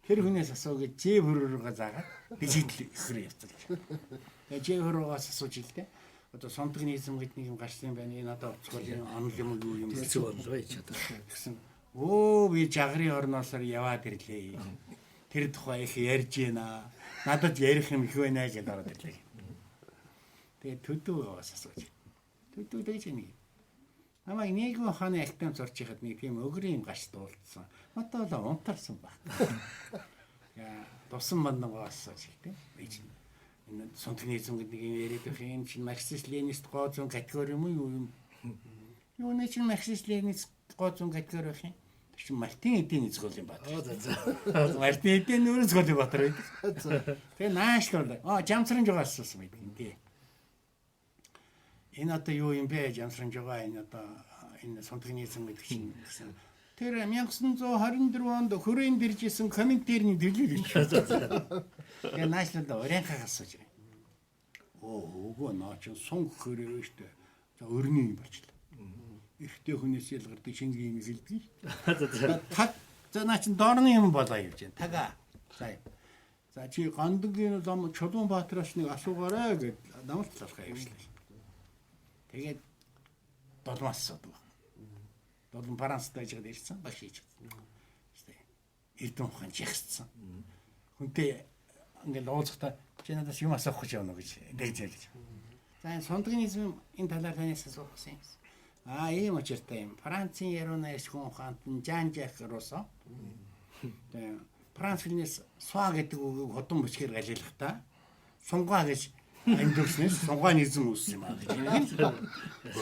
Тэр хүнээс асуугээд Ж хөрөөрөө заагаад дижитал ихрээ явцгааж. Тэгээ Ж хөрөөгөөс асууж ил дээ. Одоо сонтогнизм гэдэг нэг юм гарсан юм байна. Энэ одоо уцгалын онол юм уу юм хэцүү боллоо чадаа. Гэсэн би жагрын орноосоор яваад ирлээ. Тэр тухай их ярьж байна. Надад ярих юм их байна гэж ороод ирлээ. Тэгээ төдөөс асууж. Төдөө дэж нэг. Намайг нийгмийн ухааны актем зорж яхад нэг тийм өгрийн юм гарч дуулсан. Одоо л унтарсан баг. Тусан бандангаас тийм. Энэ сонтгнизм гэдэг юм яриад байх юм чинь марксист ленинист гоо зүүн категори юм уу юу юм? Юу нэг чинь марксист ленинист гоо зүүн категори байх юм. Тэр чинь Мартин эдийн эзгүүл юм байна. Мартин эдийн нүүрэн згүүл батар байдаг. Тэгээ наашлаа. Жамсрын жоо асуусан байдаг юм тий. Энэ одоо юу юм бэ? Жамсрын жоо энэ одоо энэ сонтгнизм гэдэг чинь гэсэн. Тэр 1924 онд хүрээнд ирж исэн комментэрний төлөөлөл. Тэгээ наашлаа оройнхаа асууж байна. Үгүй наа чи сунг хөрөө штэ. За өрний юм болчихлоо. Ихтэй хүнээс ялгардаг шингээ юм хэлдэг. Таг за наа чин доорны юм болоо явж байна. Тага. За чи гандгийн зам Чулуунбаатараас нэг асуугаарай гэд намайг талхаа явууллаа. Тэгээд долмаас асуудаг. Долмон Францтай жигэд ирсэн баг хийж. Штэ. Эрдэн ухаан жигссэн. Хүнтэй ингээл уулзахтаа чи надаас юм асуух гэж явна гэж дэгзээ гэж. За энэ сондгинизм энэ талаар танаас асуусан юм. Ийм учиртай юм. Францын ярууна эрчгэн ухаанд нь Жан Жак Руссо. Тэгээ Франц хэлнээс сва гэдэг үгийг хотон бичгээр галилахтаа сунгаа гэж ангилснээс сунгаанизм үүссэн юм аа гэж.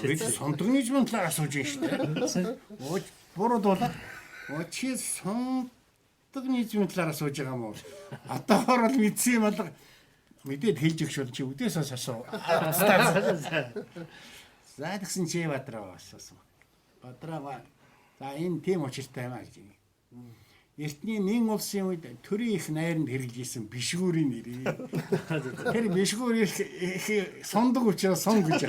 Бид сондгинизм талаар асууж байна шүү дээ. Буруу дуулаад чи сондгинизм талаар асууж байгаа юм уу? Атаахаар л мэдсэн юм алга. Мэдээд хэлж өгч бол чи үдээсээс асуу. За тэгсэн чи Бадраа асуусан. Бадраа за энэ тийм учиртай юм аа гэж. Эртний нэн улсын үед төрийн их найранд хэрэгжижсэн бишгүүрийн нэрээ. Тэр бишгүүр их сондог учраас сон гэж.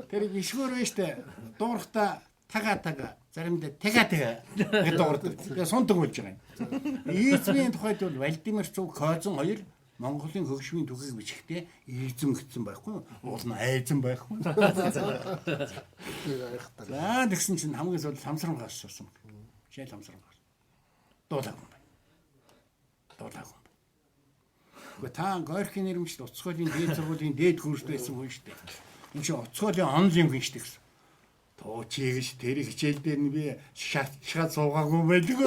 Тэр бишгүүр штэ дуурахта тага заримдаа тага гэж дуурдаг. Тэгээ сондог болж байгаа юм. Эзмийн тухайд бол Владимир Цуг Козон 2 Монголын хөгжмийн түүхийг бичихтэй эзэн гэсэн байхгүй. Уул нь айзан байхгүй. За тэгсэн чинь хамгийн сүүлд самсрангаас асуусан. Жишээл самсрангаас. Дуулаагүй юм байна. Гэхдээ та Горькийн нэрмжлэл Уцхойлын дээд сургуулийн дээд курст байсан хүн шүү дээ. Энэ чинь Уцхойлын онл юм хүн шүү дээ гэсэн. Тоо чи гэж тэр хичээл дээр нь би шатчаад суугаагүй байдаг.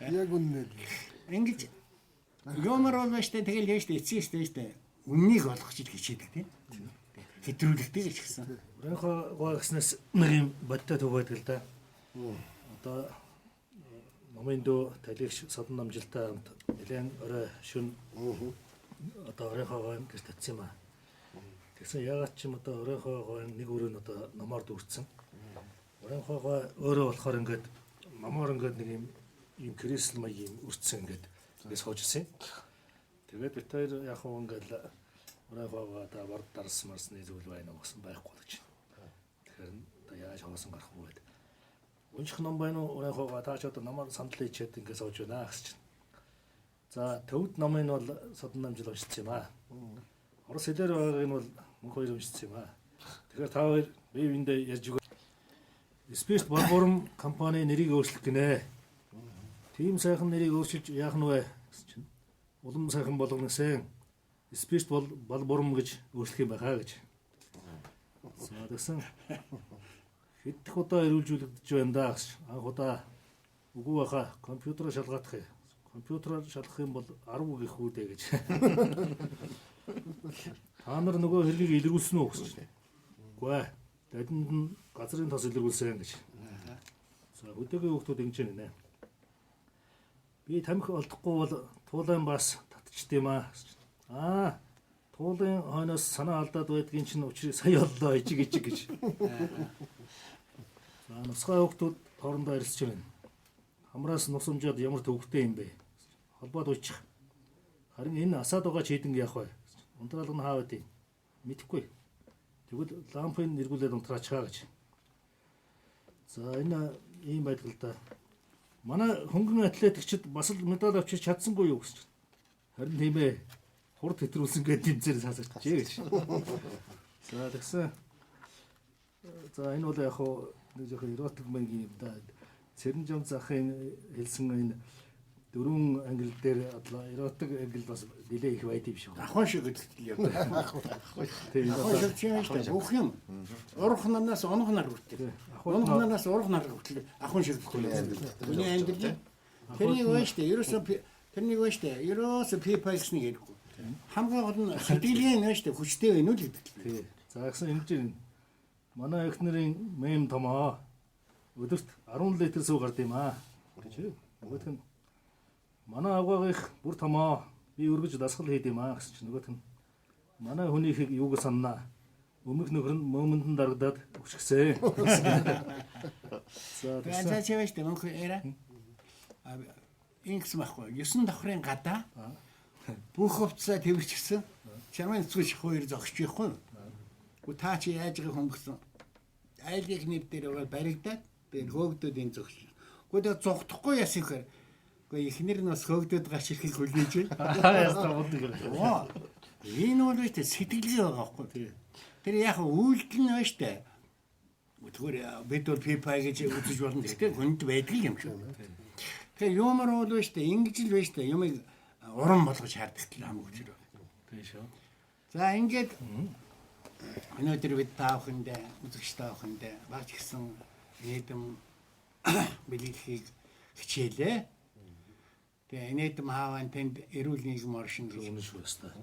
Яг үнэ. Ингэж юмар бол штэ тэгэл яаж штэ эцсийн штэ үннийг олох гэж хичээдэг тийм. Хэтрүүлэгтэй гэж гисэн. Оройнхоо гоо гэснээс нэг юм бодтой төв байдаг л да. Одоо номын дөө талигч содон намжилтаа хамт нэлээд орой шүн одоо оройнхоо гоо гэж татсан юм аа. Тэгсэн ягаад ч юм одоо оройнхоо гоо нэг өрөө нь одоо номоор дүүрсэн. Оройнхоо гоо өөрөө болохоор ингээд номоор ингээд нэг юм кристал маяг юм өрцсөн ингээд ингээс хоожсэн. Тэгээд бид хоёр яг хөө ингээд оройнхоо гоо одоо бард дарсмарсны зүйл байна уу гэсэн байхгүй гэж. Тэгэхээр одоо яаж хоосон гарах вэ? Унших ном байна уу? Оройнхоо таач одоо намайг сандал хийчихэд ингээд сууж байна гэж чинь. За төвд номын бол содон намжил уншсан юм аа. Орос хэлээр байгааг нь бол мөнх хоёр уншсан юм аа. Тэгэхээр та хоёр бие биендээ ярьж өгөө. Спирт Балбурам компани нэрийг өөрчлөх гинэ. Тим сайхан нэрийг өөрчилж яах нь вэ гэсэн чинь. Улам сайхан болгоноосаа Спирт Балбурам гэж өөрчлөх юм байхаа гэж. За тэгсэн. Хэдх удаа ирүүлжүүлэгдэж байна да гэж. Анх удаа үгүй баха компьютероор шалгаадах юм. Компьютероор шалгах юм бол 10 гэх үүдээ гэж. Та нар нөгөө хэргийг илэргүүлсэн үү гэж. Үгүй ээ. Дахинд нь газрын тос илэргүүлсэн гэж. За өдөөгийн хүүхдүүд ингэж байна. Би тамхи олдохгүй бол туулайн бас татчихдээ юм аа. Туулын хойноос санаа алдаад байдгийн чинь учрыг сая оллоо ижиг гэж. За нусгай хүүхдүүд хоорондоо ярилцж байна. Хамраас нусамжаад ямар төвөгтэй юм бэ? Холбоод уйчих. Харин энэ асаад байгаа чи хэдэн яах вэ? Унтраалга нь хаа байдیں۔ Мэдэхгүй. Тэгвэл лампыг нэргүүлээд унтраачгаа гэж. За энэ ийм байдал да. Манай хөнгөн атлетикчид бас л медаль авчиж чадсангүй юу гэж. Харин тийм ээ. Хурд хэтрүүлсэн гэдэг тэмцээр саасачжээ гэж. За тэгсэн. За энэ бол яг хоо нэг жоохон эротик маягийн юм да. Цэрэн жам захын хэлсэн энэ дөрвөн англи дээр эротик англи бас нэлээ их байд юм шиг. Ахын шиг гэдэгт л явдаг. Тийм. Ахын шиг юм шүү дээ. Бүх юм. Урах нарнаас онох нар хүртэл. Онох нарнаас урах нар хүртэл ахын шиг бүхэл. Үний англи. Тэрийг вэ шүү дээ. Ерөөсөө Тэр нэг ба штэ. Ерөөсө PayPal гэснийг ярихгүй. Хамгийн гол нь сэтгэлийн нэ штэ хүчтэй байна уу л гэдэг. Тий. За гэсэн энэ чинь манай эхнэрийн мем томоо өдөрт 10 литр сүү гард юм аа. Гэж нөгөөх нь манай авгаагийнх бүр томоо би өргөж дасгал хийд юм аа гэсэн чинь нөгөөх нь манай хүний ихийг юуг саннаа. Өмнөх нөхөр нь момонд дарагдаад өчгсөн. За За чивэж тэ мөнх эра. Инкс махгүй. 9 давхрын гадаа бүх хувцас тэрвэрчсэн. Чамын зүгш хоёр зогсож байхгүй. Гү та чи яаж байгаа хүн гэсэн. Айлын нэр дээр баригдаад тэгээд хөөгдөд энэ зогсож. Гү тэгээд зогтохгүй яасан хэрэг. Гү ихнэр нь бас хөөгдөд гарч ирэхийг хүлээж байна. ястаа бодог. Оо. Энэ бол үстэй сэтгэлгээ байгаа байхгүй. Тэр яг үйлдэл нь байна штэ. Тэгвэл бид бол PayPal гэж үзэж болно. Гэхдээ хүнд байдаг юм шүү. Тэгэхээр юмар бол штэ ингэж л байна штэ. Юмыг уран болгож шаарддаг хамгийн хүчээр. Тийм шүү. За ингээд өнөөдөр бид таахындаа үзэгч таахындаа багч гисэн нэдэм бэлгэлхийг хичээлээ. Тэгээ нэдэм хааван тэнд эрүүл нийгэм оршин гэж Үнэн шүү ястаа.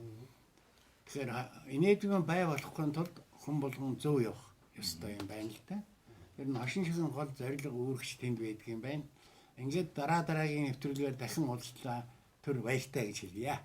Тэгэхээр инээдмэн бай болохын тулд хүн болгон зөв явах ёстой юм байна л да. Тэр нь хошин шихэн гол зорилго үүрэгч тэнд байдаг юм байна. Ингээд дараагийн нэвтрүүлгээр дахин уулзлаа. Тэр баяртай гэж хэлье.